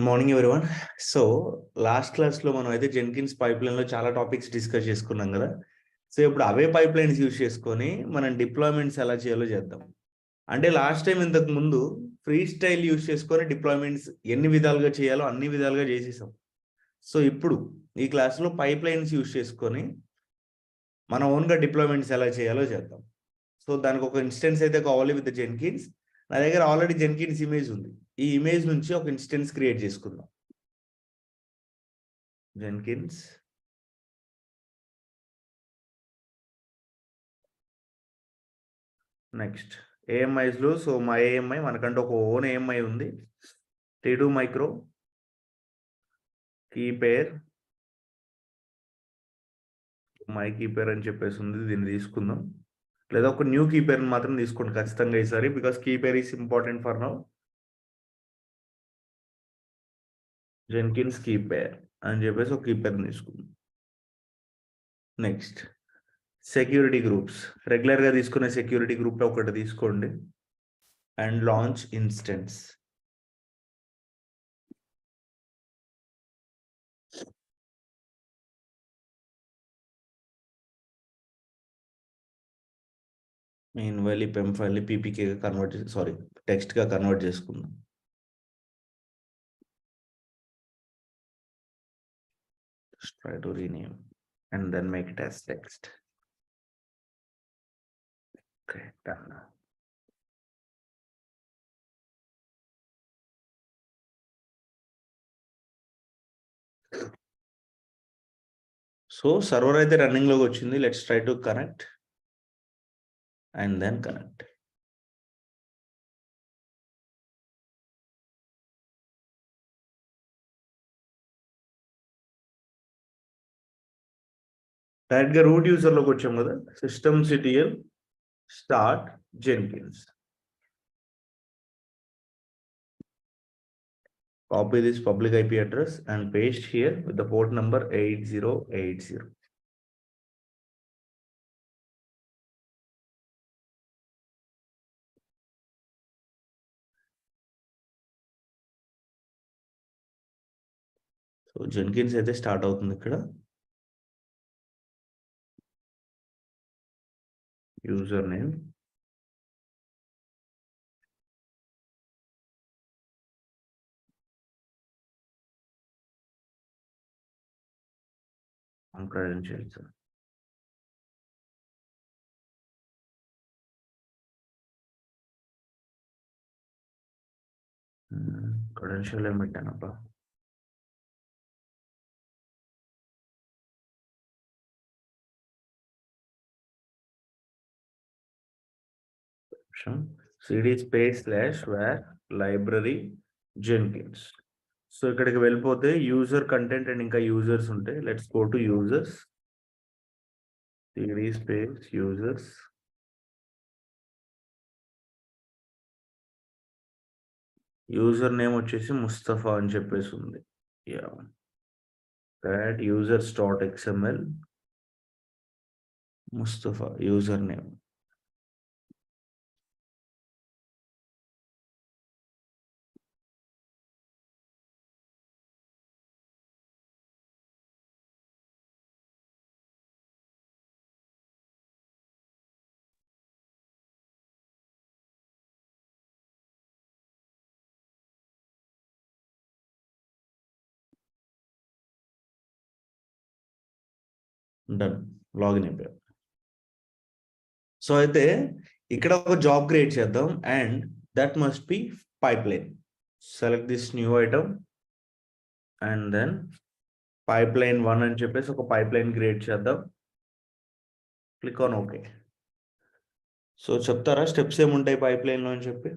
Morning everyone. So last క్లాస్లో మనం అయితే జెన్కిన్స్ పైప్ లైన్లో చాలా టాపిక్స్ డిస్కస్ చేసుకున్నాం కదా. సో ఇప్పుడు అవే పైప్ లైన్స్ యూజ్ చేసుకొని మనం డిప్లాయ్మెంట్స్ ఎలా చేయాలో చేద్దాం. అంటే లాస్ట్ టైం ఇంతకు ముందు ఫ్రీ స్టైల్ యూజ్ చేసుకొని డిప్లాయ్మెంట్స్ ఎన్ని విధాలుగా చేయాలో అన్ని విధాలుగా చేసేసాం. సో ఇప్పుడు ఈ క్లాస్లో పైప్ లైన్స్ యూజ్ చేసుకొని మన ఓన్గా డిప్లాయ్మెంట్స్ ఎలా చేయాలో చేద్దాం. సో దానికి ఒక ఇన్స్టెన్స్ అయితే కావాలి విత్ జెన్కిన్స్. నా దగ్గర ఆల్రెడీ జెన్కిన్స్ ఇమేజ్ ఉంది. ఈ ఇమేజ్ నుంచి ఒక ఇన్స్టెన్స్ క్రియేట్ చేసుకుందాం. జెన్కిన్స్ నెక్స్ట్ ఏఎంఐస్లో. సో మా ఏఎంఐ మనకంటే ఒక ఓన్ ఏఎంఐ ఉంది. T2 micro key pair my key pair అని చెప్పేసి ఉంది. దీన్ని తీసుకుందాం, లేదా ఒక న్యూ కీ పేర్ని మాత్రం తీసుకోండి ఖచ్చితంగా ఈసారి, because key pair is important for now. Jenkins key pair అని చెప్పేసి ఒక కీ పేర్ని తీసుకుందాం. నెక్స్ట్ సెక్యూరిటీ గ్రూప్స్, రెగ్యులర్గా తీసుకునే సెక్యూరిటీ గ్రూప్ ఒకటి తీసుకోండి and launch instance. Main while PEM ఫైల్ని పీపీకేగా టెక్స్ట్గా కన్వర్ట్ చేసుకుందాం. Just try to rename and then make it as text. Okay, done. So server అయితే రన్నింగ్ లోకి వచ్చింది. Let's try to connect and then connect. డైరెక్ట్గా root యూజర్లోకి వచ్చాం కదా. systemctl start jenkins. Copy this public IP address and paste here with the port number 8080. So Jenkins అయితే start అవుతుంది ఇక్కడ. User name, credentials. క్రెడెన్షియల్ ఏం పెట్టానప్పా. cd space /var library jenkins. So ఇక్కడికి వెళ్ళిపోతే యూజర్ కంటెంట్ అండ్ ఇంకా users ఉంటాయి. Let's go to users. cd space users. User name వచ్చేసి ముస్తఫా అని చెప్పేసి ఉంది. Yeah, that users.xml Mustafa user name. Done, login అయిపోయాం. సో అయితే ఇక్కడ ఒక జాబ్ క్రియేట్ చేద్దాం and that must be pipe line. Select this new item and then pipeline 1 అని చెప్పేసి ఒక పైప్ లైన్ క్రియేట్ చేద్దాం. Click on okay. సో చెప్తారా స్టెప్స్ ఏముంటాయి పైప్ లైన్లో అని చెప్పి.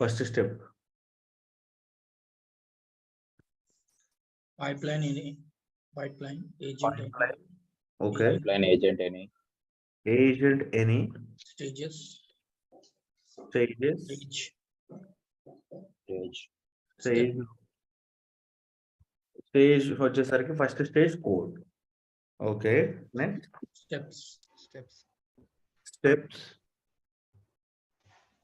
First step pipeline agent. Okay. pipeline agent any Stages. Stage వచ్చేసరికి first stage code. Okay, next Steps. Steps.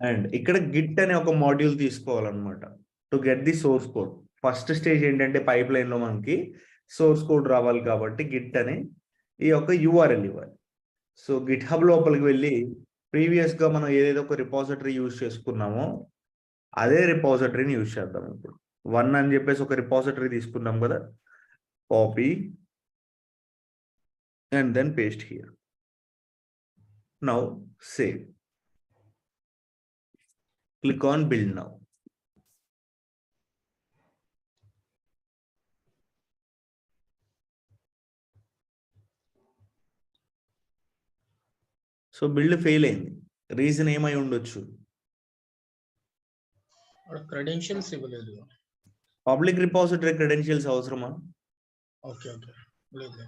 And ఇక్కడ గిట్ అనే ఒక మాడ్యూల్ తీసుకోవాలన్నమాట to get the source code. First stage ఏంటంటే పైప్ లైన్ లో మనకి సోర్స్ కోడ్ రావాలి కాబట్టి గిట్ అనే ఈ యొక్క యూఆర్ఎల్ ఇవ్వాలి. సో గిట్ హబ్ లోపలికి వెళ్ళి ప్రీవియస్ గా మనం ఏదైతే ఒక రిపాజిటరీ యూజ్ చేసుకున్నామో అదే రిపాజిటరీని యూజ్ చేద్దాం. ఇప్పుడు 1 అని చెప్పేసి ఒక రిపాజిటరీ తీసుకున్నాం కదా, copy and then paste here. Now save. Click on build now. So build fail అయింది. రీజన్ ఏమై ఉండొచ్చు? క్రెడెన్షియల్స్ ఇవ్వలేదు. పబ్లిక్ రిపాజిటరీ క్రెడెన్షియల్స్ అవసరమా? ఓకే ఓకే లేదు.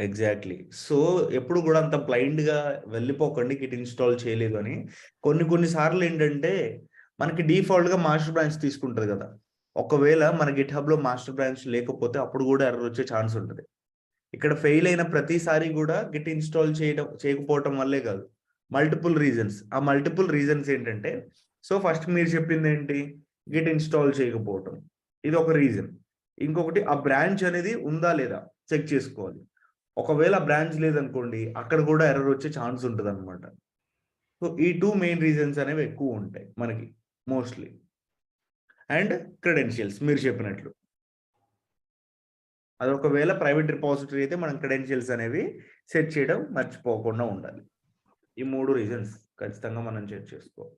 ఎగ్జాక్ట్లీ. సో ఎప్పుడు కూడా అంత బ్లైండ్ గా వెళ్ళిపోకండి గిట్ ఇన్స్టాల్ చేయలేదు అని. కొన్ని సార్లు ఏంటంటే మనకి డిఫాల్ట్ గా మాస్టర్ బ్రాంచ్ తీసుకుంటది కదా, ఒకవేళ మన గిట్ హబ్ లో మాస్టర్ బ్రాంచ్ లేకపోతే అప్పుడు కూడా ఎర్రర్ వచ్చే ఛాన్స్ ఉంటుంది. ఇక్కడ ఫెయిల్ అయిన ప్రతిసారి కూడా గిట్ ఇన్స్టాల్ చేయకపోవటం వల్లే కాదు, మల్టిపుల్ రీజన్స్. ఆ మల్టిపుల్ రీజన్స్ ఏంటంటే, సో ఫస్ట్ మీరు చెప్పింది ఏంటి, గిట్ ఇన్స్టాల్ చేయకపోవటం, ఇది ఒక రీజన్. ఇంకొకటి ఆ బ్రాంచ్ అనేది ఉందా లేదా చెక్ చేసుకోవాలి. ఒకవేళ బ్రాంచ్ లేదనుకోండి అక్కడ కూడా ఎర్రర్ వచ్చే ఛాన్స్ ఉంటుంది అనమాట. సో ఈ 2 మెయిన్ రీజన్స్ అనేవి ఎక్కువ ఉంటాయి మనకి మోస్ట్లీ. అండ్ క్రెడెన్షియల్స్ మీరు చెప్పినట్లు, అది ఒకవేళ ప్రైవేట్ రిపాజిటరీ అయితే మనం క్రెడెన్షియల్స్ అనేవి సెట్ చేయడం మర్చిపోకుండా ఉండాలి. ఈ 3 రీజన్స్ ఖచ్చితంగా మనం చెక్ చేసుకోవాలి.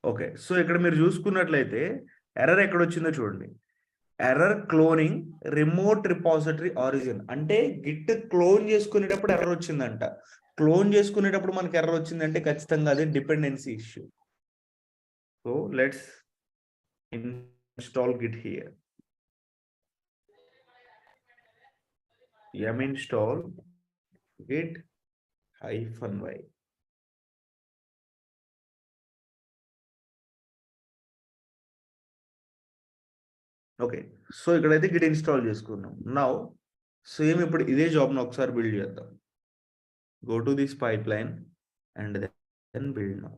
ఓకే, సో ఇక్కడ మీరు చూసుకున్నట్లయితే ఎర్రర్ ఎక్కడ వచ్చిందో చూడండి. Error cloning remote repository origin, అంటే గిట్ క్లోన్ చేసుకునేటప్పుడు ఎర్రర్ వచ్చిందంట. క్లోన్ చేసుకునేటప్పుడు మనకి ఎర్రర్ వచ్చిందంటే ఖచ్చితంగా అది dependency issue. So let's install git here. yum install git -y. Okay, so ఇక్కడైతే గిట్ ఇన్స్టాల్ చేసుకున్నాం. నౌ సేమ్ ఇప్పుడు ఇదే జాబ్ను ఒకసారి బిల్డ్ చేద్దాం. Go to this pipeline and then build now.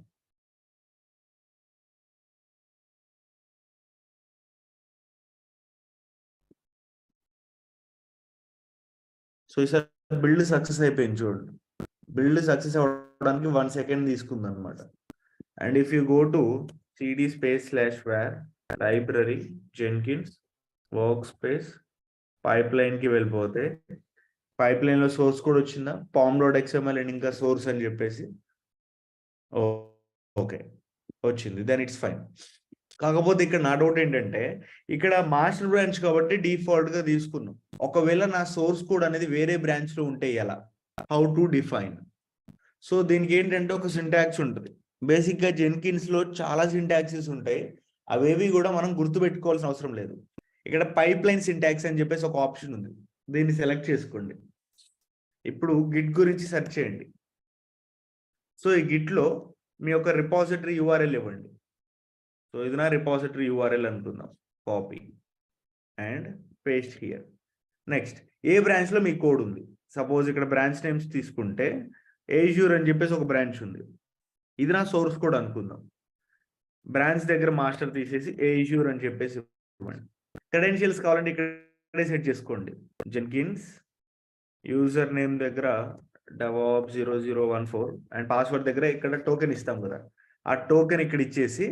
So ఈసారి బిల్డ్ సక్సెస్ అయిపోయింది చూడండి. బిల్డ్ సక్సెస్ అవ్వడానికి 1 సెకండ్ తీసుకుంది అనమాట. And if you go to cd/var library Jenkins work space pipe లైన్కి వెళ్ళిపోతే పైప్ లైన్లో సోర్స్ కూడా వచ్చిందా, pom.xml అండ్ ఇంకా సోర్స్ అని చెప్పేసి. ఓకే వచ్చింది, దెన్ ఇట్స్ ఫైన్. కాకపోతే ఇక్కడ నా డౌట్ ఏంటంటే, ఇక్కడ మాస్టర్ బ్రాంచ్ కాబట్టి డిఫాల్ట్ గా తీసుకున్నాం. ఒకవేళ నా సోర్స్ కోడ్ అనేది వేరే బ్రాంచ్ లో ఉంటే ఎలా, హౌ టు డిఫైన్? సో దీనికి ఏంటంటే ఒక సింటాక్స్ ఉంటుంది. బేసిక్ గా జెన్కిన్స్ లో చాలా సింటాక్సెస్ ఉంటాయి, అవేవి కూడా మనం గుర్తుపెట్టుకోవాల్సిన అవసరం లేదు. ఇక్కడ పైప్ లైన్ సింటాక్స్ అని చెప్పేసి ఒక ఆప్షన్ ఉంది, దీన్ని సెలెక్ట్ చేసుకోండి. ఇప్పుడు గిట్ గురించి సెర్చ్ చేయండి. సో ఈ గిట్ లో మీ యొక్క రిపాజిటరీ యూఆర్ఎల్ ఇవ్వండి. సో ఇది నా రిపాజిటరీ యూఆర్ఎల్ అనుకుందాం, copy and paste here. Next ఏ బ్రాంచ్ లో మీ కోడ్ ఉంది, సపోజ్ ఇక్కడ బ్రాంచ్ నేమ్స్ తీసుకుంటే ఏజ్యూర్ అని చెప్పేసి ఒక బ్రాంచ్ ఉంది, ఇది నా సోర్స్ కోడ్ అనుకుందాం. బ్రాంచ్ దగ్గర మాస్టర్ తీసేసి ఏజ్యూర్ అని చెప్పేసి ఇవ్వండి. క్రెడెన్షియల్స్ కావాలంటే ఇక్కడే సెట్ చేసుకోండి. జెన్కిన్స్ యూజర్ నేమ్ దగ్గర DevOps0014 అండ్ పాస్వర్డ్ దగ్గర ఇక్కడ టోకెన్ ఇస్తాం కదా, ఆ టోకెన్ ఇక్కడ ఇచ్చేసి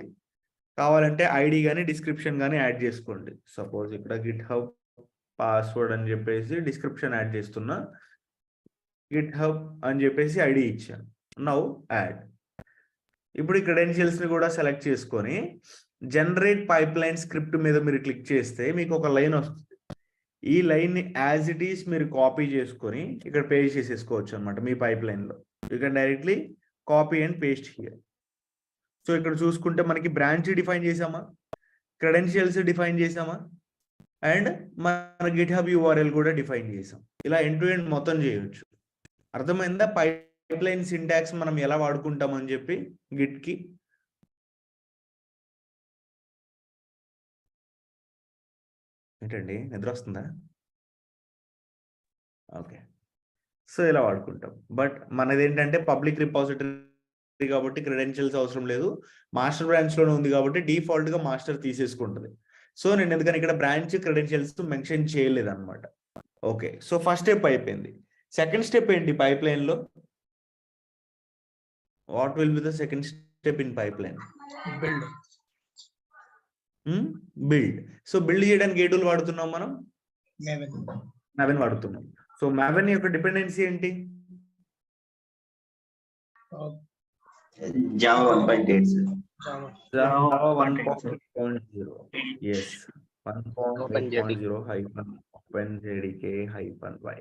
కావాలంటే ఐడి కానీ డిస్క్రిప్షన్ కానీ యాడ్ చేసుకోండి. సపోజ్ ఇక్కడ గిట్ హబ్ పాస్వర్డ్ అని చెప్పేసి డిస్క్రిప్షన్ యాడ్ చేస్తున్నా, గిట్ హబ్ అని చెప్పేసి ఐడి ఇచ్చాను. Now add. ఇప్పుడు ఈ క్రెడెన్షియల్స్ని కూడా సెలెక్ట్ చేసుకొని జనరేట్ పైప్ లైన్ స్క్రిప్ట్ మీద మీరు క్లిక్ చేస్తే మీకు ఒక లైన్ వస్తుంది. ఈ లైన్ని యాజ్ ఇట్ ఈస్ మీరు కాపీ చేసుకొని ఇక్కడ పేస్ట్ చేసేసుకోవచ్చు అనమాట మీ పైప్ లైన్లో. You can directly copy and paste here. So ఇక్కడ చూసుకుంటే మనకి బ్రాంచ్ డిఫైన్ చేసామా, క్రెడెన్షియల్స్ డిఫైన్ చేసామా, అండ్ మన గిట్ హబ్ యూఆర్ఎల్ కూడా డిఫైన్ చేసాం. ఇలా ఎండ్ టు ఎండ్ మొత్తం చేయొచ్చు. అర్థమైందా పైప్ లైన్ సింటాక్స్ మనం ఎలా వాడుకుంటామని చెప్పి గిట్కి? ఏంటండి నిద్ర వస్తుందా? ఓకే, సో ఇలా వాడుకుంటాం. బట్ మనది ఏంటంటే పబ్లిక్ రిపాజిటరీ కాబట్టి క్రెడెన్షియల్స్ అవసరం లేదు. మాస్టర్ బ్రాంచ్ లోనే ఉంది కాబట్టి డిఫాల్ట్ గా మాస్టర్ తీసేసుకుంటది. సో నేను ఎందుకని ఇక్కడ బ్రాంచ్ క్రెడెన్షియల్స్ మెన్షన్ చేయలేదు అనమాట. ఓకే, సో ఫస్ట్ స్టెప్ అయిపోయింది. సెకండ్ స్టెప్ ఏంటి పైప్ లైన్ లో? What will be the second step in pipe line? Build. Build. So build చేయడానికి ఏ టూల్ వాడుతున్నాం మనం? మావెన్ వాడుతున్నాం. సో మావెన్ యొక్క డిపెండెన్సీ ఏంటి? Java 1.8. Java 1.0. Yes, 1.8.0 -OpenJDK-Y.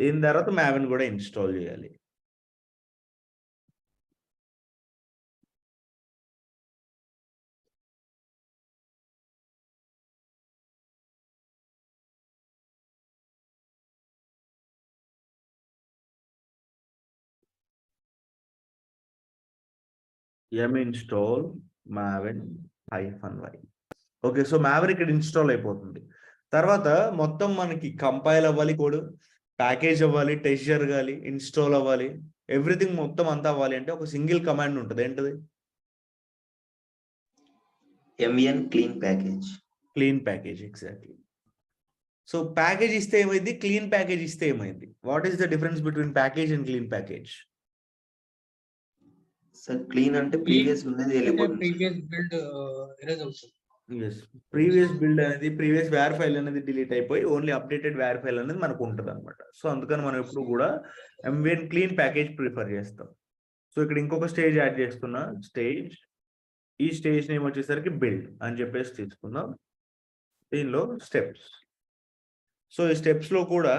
దీని తర్వాత మావెన్ కూడా ఇన్స్టాల్ చేయాలి. install maven-y. Okay, so Maven ఇక్కడ ఇన్స్టాల్ అయిపోతుంది. తర్వాత మొత్తం మనకి కంపైల్ అవ్వాలి, కోడ్ ప్యాకేజ్ అవ్వాలి, టెస్ట్ జరగాలి, ఇన్స్టాల్ అవ్వాలి, ఎవ్రీథింగ్ మొత్తం అంతా అవ్వాలి అంటే ఒక సింగిల్ కమాండ్ ఉంటుంది. ఏంటది? MVN clean package. Clean package. Exactly. So package ఇస్తే ఏమైంది, క్లీన్ ప్యాకేజ్ ఇస్తే ఏమైంది? What is the difference between package and clean package? Sir clean అంటే ప్రీవియస్ ఉన్నది వెళ్ళిపోతుంది. ప్రీవియస్ బిల్డ్ ఎరేజ్ అవుతుంది. ప్రీవియస్ బిల్డ్ అనేది, ప్రీవియస్ వేర్ ఫైల్ అనేది డిలీట్ అయిపోయి ఓన్లీ అప్డేటెడ్ వేర్ ఫైల్ అనేది మనకు ఉంటుంది అనమాట. సో అందుకని మనం ఎప్పుడు కూడా MVN క్లీన్ ప్యాకేజ్ ప్రిఫర్ చేస్తాం. సో ఇక్కడ ఇంకొక స్టేజ్ యాడ్ చేస్తున్నా, స్టేజ్. ఈ స్టేజ్ నేమ్ వచ్చేసరికి బిల్డ్ అని చెప్పేసి తీసుకుందాం. దీనిలో స్టెప్స్. సో ఈ స్టెప్స్ లో కూడా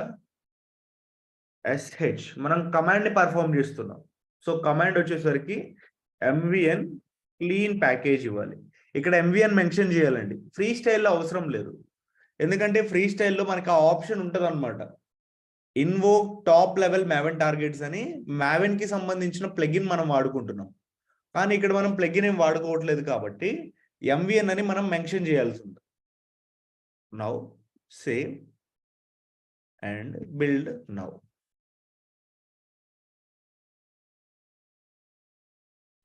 SH మనం కమాండ్ ని పర్ఫామ్ చేస్తున్నాం. సో కమాండ్ వచ్చేసరికి MVN క్లీన్ ప్యాకేజ్ ఇవ్వాలి. ఇక్కడ MVN మెన్షన్ చేయాలండి. ఫ్రీ స్టైల్లో అవసరం లేదు, ఎందుకంటే ఫ్రీ స్టైల్లో మనకి ఆ ఆప్షన్ ఉంటుంది అనమాట. Invoke top level Maven targets అని మావెన్ కి సంబంధించిన ప్లగిన్ మనం వాడుకుంటున్నాం. కానీ ఇక్కడ మనం ప్లగిన్ ఏం వాడుకోవట్లేదు కాబట్టి MVN అని మనం మెన్షన్ చేయాల్సి ఉంది. Now save and build now.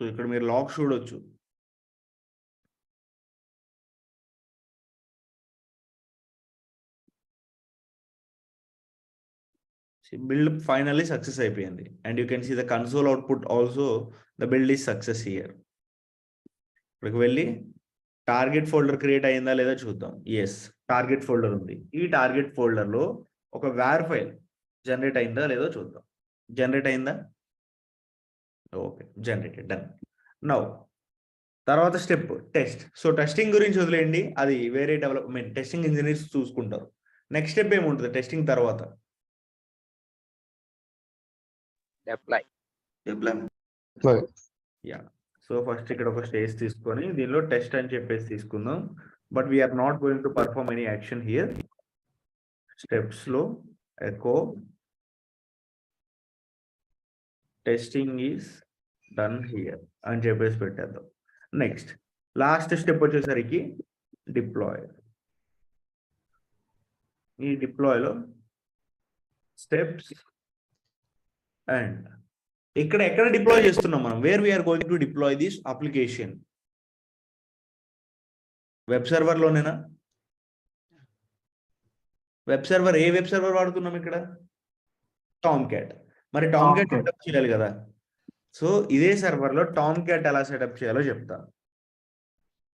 So ఇక్కడ మీరు లాగ్ చూడొచ్చు. build finally success అయిపోయింది. And you can see the console output also, the build is success here. ఇక్కడికి వెళ్ళి టార్గెట్ ఫోల్డర్ క్రియేట్ అయిందా లేదా చూద్దాం. ఎస్, టార్గెట్ ఫోల్డర్ ఉంది. ఈ టార్గెట్ ఫోల్డర్లో ఒక వేర్ ఫైల్ జనరేట్ అయిందా లేదో చూద్దాం. జనరేట్ అయిందా? Okay, generated. డన్. నౌ తర్వాత స్టెప్ టెస్ట్. సో టెస్టింగ్ గురించి వదిలేయండి, అది వేరే డెవలప్మెంట్, టెస్టింగ్ ఇంజనీర్స్ చూసుకుంటారు. నెక్స్ట్ స్టెప్ ఏముంటుంది టెస్టింగ్ తర్వాత? యా. సో ఫస్ట్ ఇక్కడ ఒక స్టేజ్ తీసుకొని దీనిలో టెస్ట్ అని చెప్పేసి తీసుకుందాం. But we're not going to perform any action here. Steps లో echo testing is done here అని చెప్పేసి పెట్టేద్దాం. నెక్స్ట్ లాస్ట్ స్టెప్ వచ్చేసరికి డిప్లాయ్. ఈ డిప్లాయ్లో స్టెప్స్ అండ్ ఇక్కడ ఎక్కడ డిప్లాయ్ చేస్తున్నాం మనం? Where we're going to deploy this application? Web server లోనేనా? వెబ్ సర్వర్, ఏ వెబ్ సర్వర్ వాడుతున్నాం ఇక్కడ? Tomcat. మరి టామ్ క్యాట్ సెటప్ చేయాలి కదా. సో ఇదే సర్వర్ లో టామ్ క్యాట్ ఎలా సెటప్ చేయాలో చెప్తా.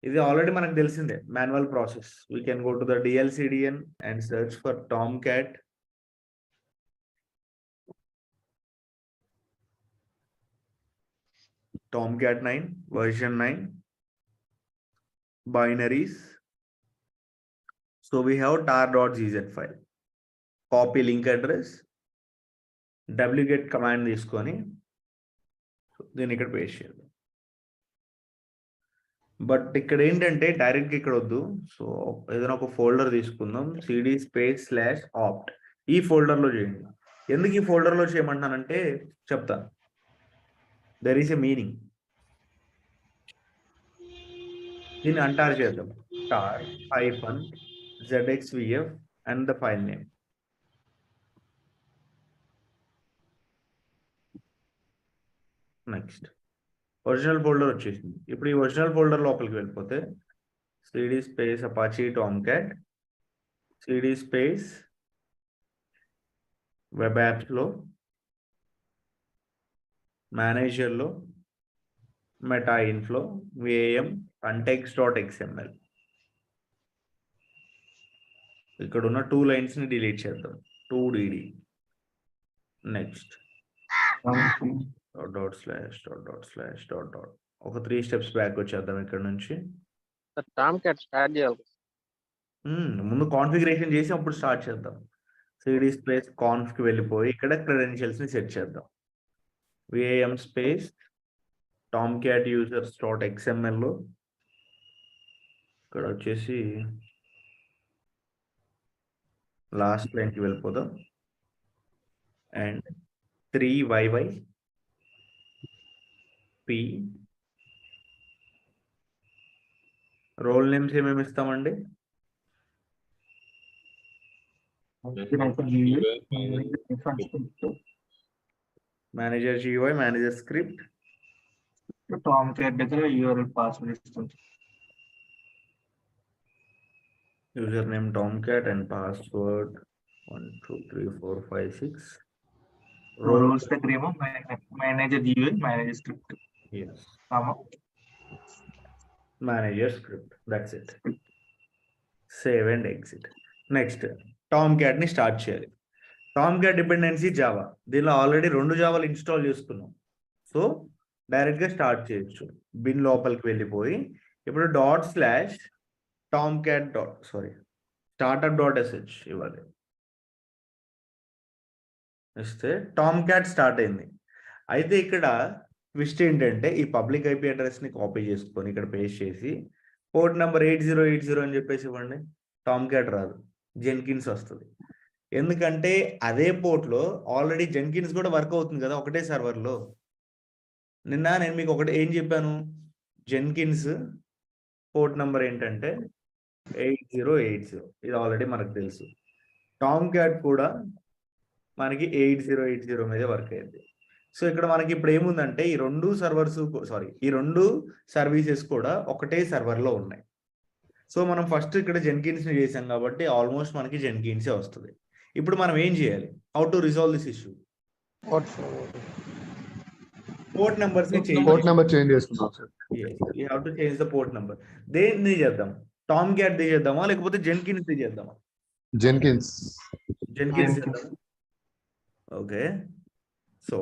ఇది ఆల్రెడీ మనకు తెలిసిందే, manual process. We can go to the DLCDN and search for Tom cat. Tomcat 9 version 9 binaries. So we have tar.gz file. Copy link address, wget command తీసుకొని దీన్ని ఇక్కడ పేస్ట్ చేయాలి. బట్ ఇక్కడ ఏంటంటే డైరెక్ట్గా ఇక్కడ వద్దు. సో ఏదైనా ఒక ఫోల్డర్ తీసుకుందాం, cd/opt. ఈ ఫోల్డర్లో చేయండి. ఎందుకు ఈ ఫోల్డర్లో చేయమంటానంటే చెప్తాను. There is a meaning. దీన్ని అంటారు చేద్దాం. tar-zxvf and the file name. Next original folder వచ్చేసింది. ఇప్పుడు ఈ ఒరిజినల్ ఫోల్డర్ లోపలికి వెళ్ళిపోతే CD space Apache Tomcat, CD space web యాప్స్లో, మేనేజర్లో, మెటా ఇన్ఫ్లో, విఏఎం context.xml. ఇక్కడ ఉన్న 2 lines ని డిలీట్ చేద్దాం. 2dd. నెక్స్ట్ ///. ఒక 3 steps బ్యాక్ వచ్చేద్దాం ఇక్కడ నుంచి. టామ్క్యాట్ స్టార్ట్ చేయాలి. ముందు కాన్ఫిగరేషన్ చేసి అప్పుడు స్టార్ట్ చేద్దాం. సిడి స్పేస్ కాన్ఫ్కి వెళ్ళిపోయి ఇక్కడ క్రెడెన్షియల్స్ ని సెట్ చేద్దాం. విఏఎం స్పేస్ టామ్క్యాట్ users.xml లో ఇక్కడ వచ్చేసి లాస్ట్ లైన్కి వెళ్ళిపోదాం. అండ్ 3YYP రోల్ నేమ్స్ ఏమేమి ఇస్తామండి? Manager GUI, manager script, Tomcat దగ్గర URL పాస్వర్డ్ ఇస్తుంది. User name Tomcat and password 1 2 3 4 5 6. Roles దగ్గర ఏమో manager GUI, manager script, manager script. That's it. Save and exit. Next Tomcat ని start చేయాలి. Tomcat dependency Java. దీనిలో already 2 జావాలు install చేసుకున్నాం. So direct గా స్టార్ట్ చేయొచ్చు. బిన్ లోపలికి వెళ్ళిపోయి ఇప్పుడు startup.sh ఇవ్వాలి. ఇస్తే టామ్క్యాట్ స్టార్ట్ అయింది. అయితే ఇక్కడ ట్విస్ట్ ఏంటంటే ఈ పబ్లిక్ IP అడ్రస్ ని కాపీ చేసుకొని ఇక్కడ పేస్ట్ చేసి పోర్ట్ నెంబర్ 8080 అని చెప్పేసి ఇవ్వండి. టామ్క్యాట్ రాదు, జెన్కిన్స్ వస్తుంది. ఎందుకంటే అదే పోర్ట్లో ఆల్రెడీ జెన్కిన్స్ కూడా వర్క్ అవుతుంది కదా ఒకటే సర్వర్లో. నేను మీకు ఒకటి ఏం చెప్పాను, జెన్కిన్స్ పోర్ట్ నెంబర్ ఏంటంటే 8080. ఇది ఆల్రెడీ మనకు తెలుసు. టామ్క్యాట్ కూడా మనకి 8080 మీదే వర్క్ అయింది. సో ఇక్కడ మనకి ఇప్పుడు ఏముందంటే ఈ 2 సర్వీసెస్ కూడా ఒకటే సర్వర్లో ఉన్నాయి. సో మనం ఫస్ట్ ఇక్కడ జెన్కిన్స్ని చేసాం కాబట్టి ఆల్మోస్ట్ మనకి జెన్కిన్సే వస్తుంది. ఇప్పుడు మనం ఏం చేయాలి? How to resolve this issue? Port numbers ని చేంజ్ చేసుకున్నాం sir. You have to change the port number. దేన్ని చేద్దాం? టామ్క్యాట్ ది చేద్దామా లేకపోతే జెన్కిన్స్ ది చేద్దామా? Jenkins. Okay. So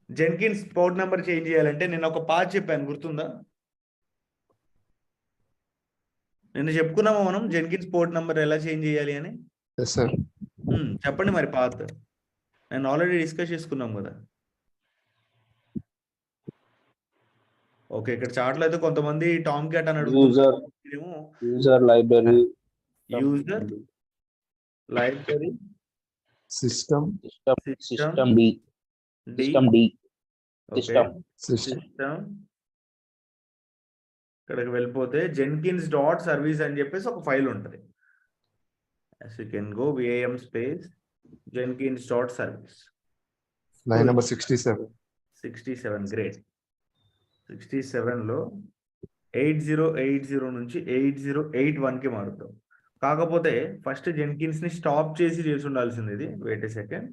Jenkins port number change చేయాలంటే నేను ఒక పాత్ చెప్పాను, గుర్తుందా? నిన్న చెప్పుకున్నామా మనం జెన్కిన్స్ పోర్ట్ నెంబర్ ఎలా చేంజ్ చేయాలి అని? Yes sir. చెప్పండి మరి పాత్. నేను ఆల్రెడీ డిస్కస్ చేసుకున్నాం కదా. ఓకే, ఇక్కడ చాట్లో అయితే కొంతమంది టామ్క్యాట్ అని అడుగుతున్నారు. యూజర్ లైబ్రరీ సిస్టమ్ ఇక్కడికి వెళ్ళిపోతే jenkins.service అని చెప్పేసి ఒక ఫైల్ ఉంటుంది. as you can go vam space jenkins.service. Line number 67. Great. 67లో 8080 నుంచి 8081కి మారుతాం. కాకపోతే ఫస్ట్ జెన్కిన్స్ ని స్టాప్ చేసి ఉండాల్సింది. ఇది వెయిట్ ఏ సెకండ్.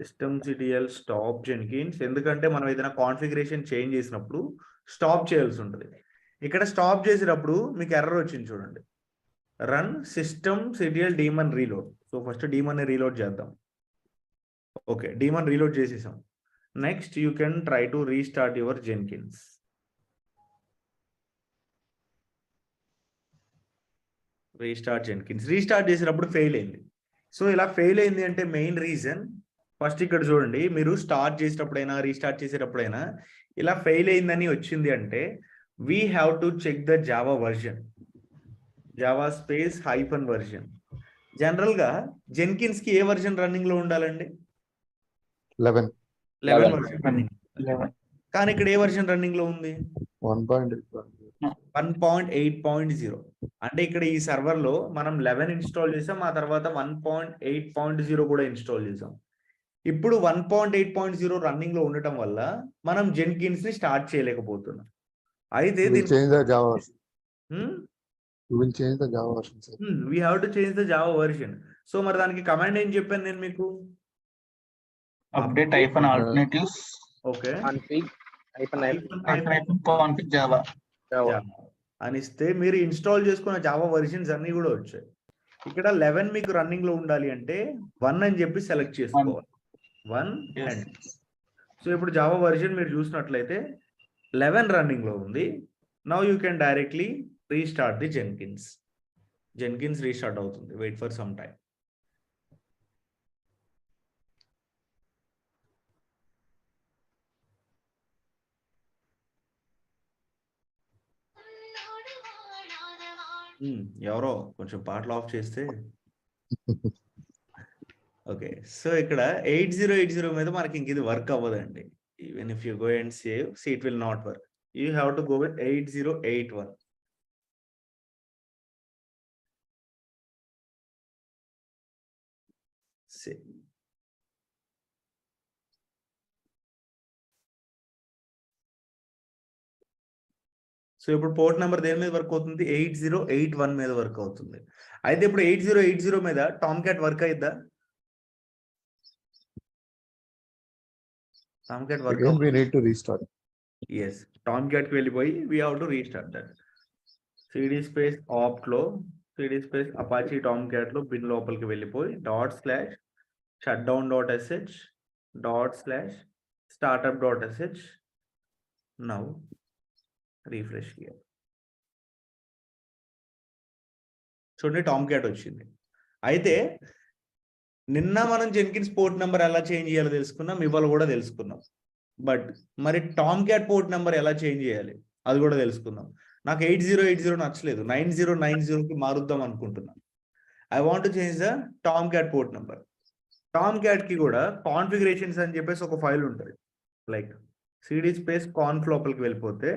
systemctl stop Jenkins. ఎందుకంటే మనం ఏదైనా కాన్ఫిగరేషన్ చేంజ్ చేసినప్పుడు స్టాప్ చేయాల్సి ఉంటుంది. ఇక్కడ స్టాప్ చేసేటప్పుడు మీకు ఎర్రర్ వచ్చింది చూడండి, run systemctl daemon reload. So first daemon ని రీలోడ్ చేద్దాం. ఓకే, daemon రీలోడ్ చేసేసాం. Next you can try to restart your Jenkins. Restart చేసినప్పుడు ఫెయిల్ అయింది. సో ఇలా ఫెయిల్ అయింది అంటే మెయిన్ రీజన్ ఫస్ట్ ఇక్కడ చూడండి, మీరు స్టార్ట్ చేసేటప్పుడైనా రీస్టార్ట్ చేసేటప్పుడైనా ఇలా ఫెయిల్ అయిందని వచ్చింది అంటే we have to check the Java version, Java space -version. జనరల్గా జెన్కిన్స్ కి ఏ వర్జన్ రన్నింగ్ లో ఉండాలండి? 11 వర్షన్ రన్నింగ్. కానీ ఇక్కడ ఏ వర్షన్ రన్నింగ్ లో ఉంది? 1.8.0. అంటే ఇక్కడ ఈ సర్వర్ లో మనం 11 ఇన్స్టాల్ చేసాం, ఆ తర్వాత 1.8.0 కూడా ఇన్స్టాల్ చేసాం. ఇప్పుడు 1.8.0 రన్నింగ్ లో ఉండటం వల్ల మనం జెన్కిన్స్ ని స్టార్ట్ చేయలేకపోతున్నాం. అయితే We will change the Java version. We will change the Java version, sir. We have to change the Java version. So మరి దానికి కమాండ్ ఏం చెప్పాను నేను మీకు? Update hyphen alternatives okay, config hyphen config Java. అని ఇస్తే మీరు ఇన్స్టాల్ చేసుకున్న జావా వర్షన్స్ అన్ని కూడా వచ్చాయి. ఇక్కడ 11 మీకు రన్నింగ్ లో ఉండాలి అంటే 1 అని చెప్పి సెలెక్ట్ చేసుకోవాలి. 1 Yes. అండ్ సో ఇప్పుడు జావా వర్షన్ మీరు చూసినట్లయితే 11 రన్నింగ్ లో ఉంది. Now you can directly restart the Jenkins restart అవుతుంది. Wait for some time. ఎవరో కొంచెం పాటలు ఆఫ్ చేస్తే. ఓకే, సో ఇక్కడ 8080 మీద మనకి ఇంక ఇది వర్క్ అవ్వదండి. Even if you go and save, see it will not work. You have to go with 8081. So ఇప్పుడు పోర్ట్ నెంబర్ దేని మీద వర్క్ అవుతుంది? 8081 మీద వర్క్ అవుతుంది. అయితే ఇప్పుడు 8080 మీద టామ్ క్యాట్ వర్క్ అయిద్దా? Tomcat work Again, we need to restart. Yes, Tomcat కి వెళ్ళిపోయి we have to restart that. CD space opt లో CD space Apache Tomcat లో బిన్ లోపలికి వెళ్ళిపోయి ./shutdown.sh ./startup.sh. నౌ రీఫ్రెష్ చేయాలి. చూడండి, Tom cat వచ్చింది. అయితే నిన్న మనం జెన్కిన్స్ పోర్ట్ నెంబర్ ఎలా చేంజ్ చేయాలో తెలుసుకున్నాం, ఇవాళ కూడా తెలుసుకున్నాం. బట్ మరి టామ్ క్యాట్ పోర్ట్ నెంబర్ ఎలా చేంజ్ చేయాలి అది కూడా తెలుసుకుందాం. నాకు 8080 నచ్చలేదు, 9090కి మారుద్దాం అనుకుంటున్నాను. I want to change the Tom cat port number. Tom cat కి కూడా కాన్ఫిగరేషన్స్ అని చెప్పేసి ఒక ఫైల్ ఉంటుంది. లైక్ సిడి స్పేస్ కాన్ఫ్ లోపలికి వెళ్ళిపోతే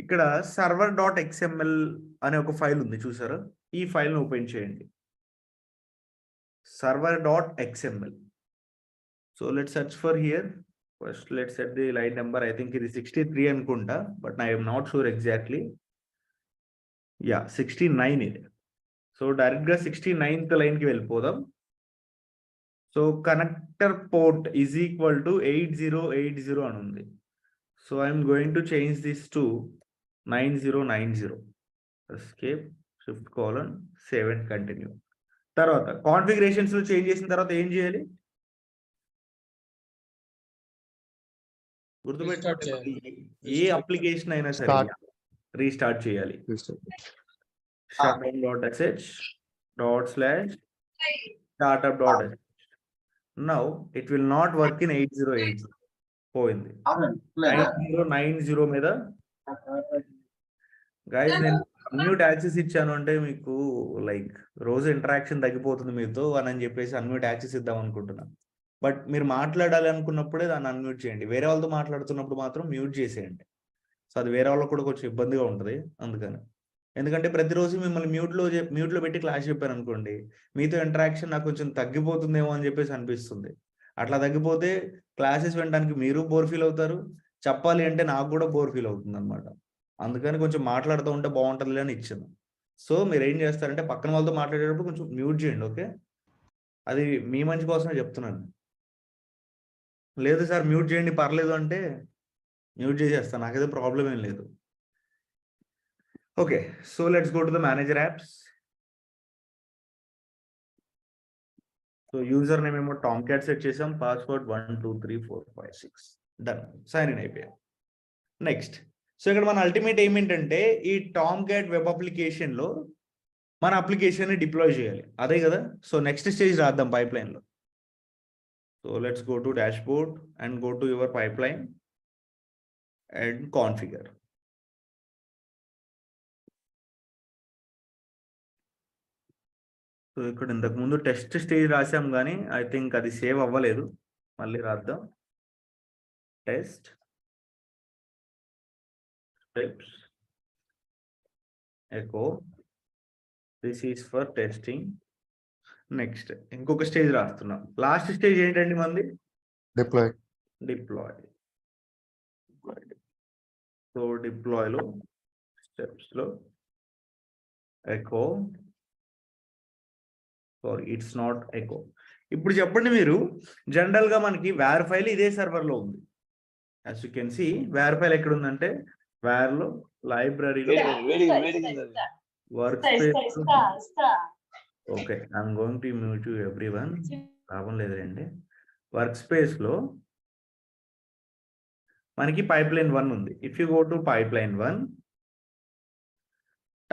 ఇక్కడ server.xml అనే ఒక ఫైల్ ఉంది, చూసారా? ఈ ఫైల్ని ఓపెన్ చేయండి, server.xml. So let's search for here. First let's set the line number. I think ఇది 63 అనుకుంటా, but I M not sure exactly. Yeah, 69 ఇది. సో డైరెక్ట్ గా 69th లైన్కి వెళ్ళిపోదాం. So connector port is equal to 8080 అని ఉంది. So I'm going to change this to 9090. Escape Shift:7 continue. తర్వాత configurations లో చేంజ్ చేసిన తర్వాత ఏం చేయాలి? గుర్తుపెట్టుకోండి, ఏ అప్లికేషన్ అయినా సరే రీస్టార్ట్ చేయాలి. Restart. shutdown.sh ./startup.sh. Now it will not work in 8080. పోయింది. 9090 మీద గైస్ నేను అన్మ్యూట్ యాక్సెస్ ఇచ్చాను అంటే మీకు లైక్ రోజు ఇంటరాక్షన్ తగ్గిపోతుంది మీతో అని చెప్పేసి అన్మ్యూట్ యాక్సెస్ ఇద్దాం అనుకుంటున్నాను. బట్ మీరు మాట్లాడాలి అనుకున్నప్పుడే దాన్ని అన్మ్యూట్ చేయండి. వేరే వాళ్ళతో మాట్లాడుతున్నప్పుడు మాత్రం మ్యూట్ చేసేయండి. సో అది వేరే వాళ్ళకి కూడా కొంచెం ఇబ్బందిగా ఉంటుంది అందుకని. ఎందుకంటే ప్రతిరోజు మిమ్మల్ని మ్యూట్లో పెట్టి క్లాస్ చెప్పాను అనుకోండి, మీతో ఇంటరాక్షన్ నాకు కొంచెం తగ్గిపోతుందేమో అని చెప్పేసి అనిపిస్తుంది. అట్లా తగ్గిపోతే క్లాసెస్ వినడానికి మీరు బోర్ ఫీల్ అవుతారు, చెప్పాలి అంటే నాకు కూడా బోర్ ఫీల్ అవుతుంది అనమాట. అందుకని కొంచెం మాట్లాడుతూ ఉంటే బాగుంటుంది అని ఇచ్చాను. సో మీరు ఏం చేస్తారంటే పక్కన వాళ్ళతో మాట్లాడేటప్పుడు కొంచెం మ్యూట్ చేయండి. ఓకే, అది మీ మంచి కోసమే చెప్తున్నాను. లేదు సార్ మ్యూట్ చేయండి పర్లేదు అంటే మ్యూట్ చేసేస్తాను, నాకైతే ప్రాబ్లం ఏం లేదు. Okay, so let's go to the manager apps. So user name ఏమో టామ్ క్యాట్ సెట్ చేసాం, పాస్వర్డ్ 12345 డన్, సైన్ ఇన్ అయిపోయాం. నెక్స్ట్, సో ఇక్కడ మన అల్టిమేట్ ఏమిటంటే ఈ టామ్ క్యాట్ వెబ్ అప్లికేషన్ లో మన అప్లికేషన్ ని డిప్లాయ్ చేయాలి, అదే కదా. సో నెక్స్ట్ స్టేజ్ రాద్దాం పైప్లైన్ లో. So let's go to dashboard and go to your pipeline and configure. So ఇక్కడ ఇంతకు ముందు టెస్ట్ స్టేజ్ రాసాం కానీ ఐ థింక్ అది సేవ్ అవ్వలేదు, మళ్ళీ రాద్దాం. Test steps echo, this is for testing next ఇంకొక స్టేజ్ రాస్తున్నాం. లాస్ట్ స్టేజ్ ఏంటండి మంది? డిప్లాయ్. డిప్లాయ్. సో డిప్లాయ్లో స్టెప్స్లో echo, sorry it's not echo. ఇప్పుడు చెప్పండి మీరు, జనరల్ గా మనకి వేర్ ఫైల్ ఇదే సర్వర్ లో ఉంది. As you can see war file ఎక్కడ ఉందంటే వేర్ లో లైబ్రరీలో workspace. Okay, I'm going to mute you everyone. లాభం లేదండి. వర్క్ స్పేస్ లో మనకి పైప్లైన్ 1 ఉంది. If you go to pipeline 1,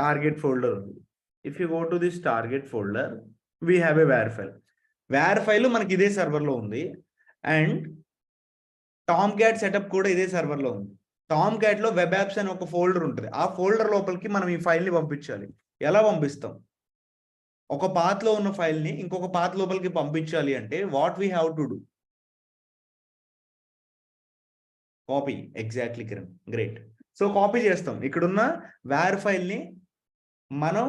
target folder ఉంది. If you go to this target folder, we have a war file. War file మనకి ఇదే server లో ఉంది. అండ్ టామ్ క్యాట్ సెటప్ కూడా ఇదే సర్వర్ లో ఉంది. టామ్ క్యాట్ లో వెబ్ యాప్స్ అని ఒక ఫోల్డర్ ఉంటుంది. ఆ ఫోల్డర్ లోపలికి మనం ఈ ఫైల్ ని పంపించాలి. ఎలా పంపిస్తాం? ఒక పాత్ లో ఉన్న ఫైల్ ని ఇంకొక పాత్ లోపలికి పంపించాలి అంటే what we have to do? Copy. Exactly Kiran, great. So copy చేస్తాం. ఇక్కడున్న వేర్ ఫైల్ ని మనం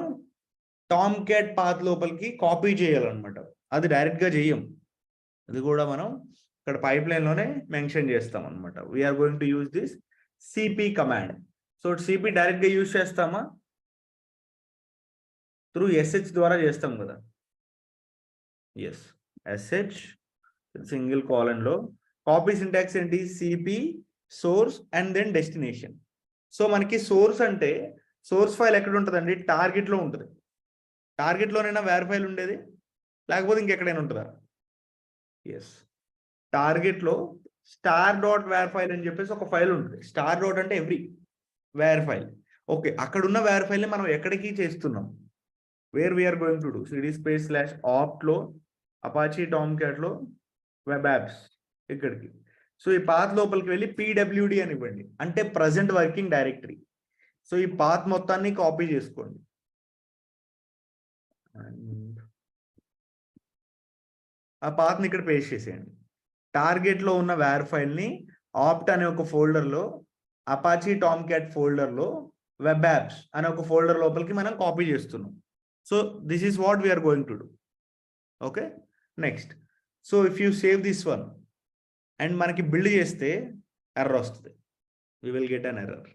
టామ్ క్యాట్ పాత్ లోపలికి కాపీ చేయాలన్నమాట. అది డైరెక్ట్ గా చేయం, అది కూడా మనం ఇక్కడ పైప్ లైన్ లోనే మెన్షన్ చేస్తాం అనమాట. We're going to use this CP command. So CP direct గా యూజ్ చేస్తామా? త్రూ ఎస్హెచ్ ద్వారా చేస్తాం కదా. ఎస్, ఎస్హెచ్ సింగిల్ కాలన్ లో కాపీ సింటాక్స్ ఏంటి? CP source and then destination. So మనకి సోర్స్ అంటే సోర్స్ ఫైల్ ఎక్కడ ఉంటుందండి? టార్గెట్ లో ఉంటుంది. టార్గెట్ లోనైనా వేర్ ఫైల్ ఉండేది, లేకపోతే ఇంకెక్కడైనా ఉంటుందా? ఎస్, టార్గెట్ లో స్టార్ డాట్ వేర్ ఫైల్ అని చెప్పేసి ఒక ఫైల్ ఉంటుంది. స్టార్ డాట్ అంటే ఎవ్రీ వేర్ ఫైల్. ఓకే, అక్కడ ఉన్న వేర్ ఫైల్ ని మనం ఎక్కడికి చేస్తున్నాం? Where we're going to do CD space slash opt లో అపాచీ టామ్ క్యాట్ లో వెబ్ యాప్స్ ఇక్కడికి. సో ఈ పాత్ లోపలికి వెళ్ళి పీడబ్ల్యూడి అని ఇవ్వండి, అంటే ప్రజెంట్ వర్కింగ్ డైరెక్టరీ. సో ఈ పాత్ మొత్తాన్ని కాపీ చేసుకోండి. ఆ పాత్ని ఇక్కడ పేస్ట్ చేసేయండి. టార్గెట్ లో ఉన్న వేర్ ఫైల్ ని ఆప్ట్ అనే ఒక ఫోల్డర్ లో, అపాచీ టామ్ క్యాట్ ఫోల్డర్ లో వెబ్ యాప్స్ అనే ఒక ఫోల్డర్ లోపలికి మనం కాపీ చేస్తున్నాం. So this is what we're going to do. Okay, next. So if you save this one and మనకి బిల్డ్ చేస్తే ఎర్రర్ వస్తుంది. We will get an error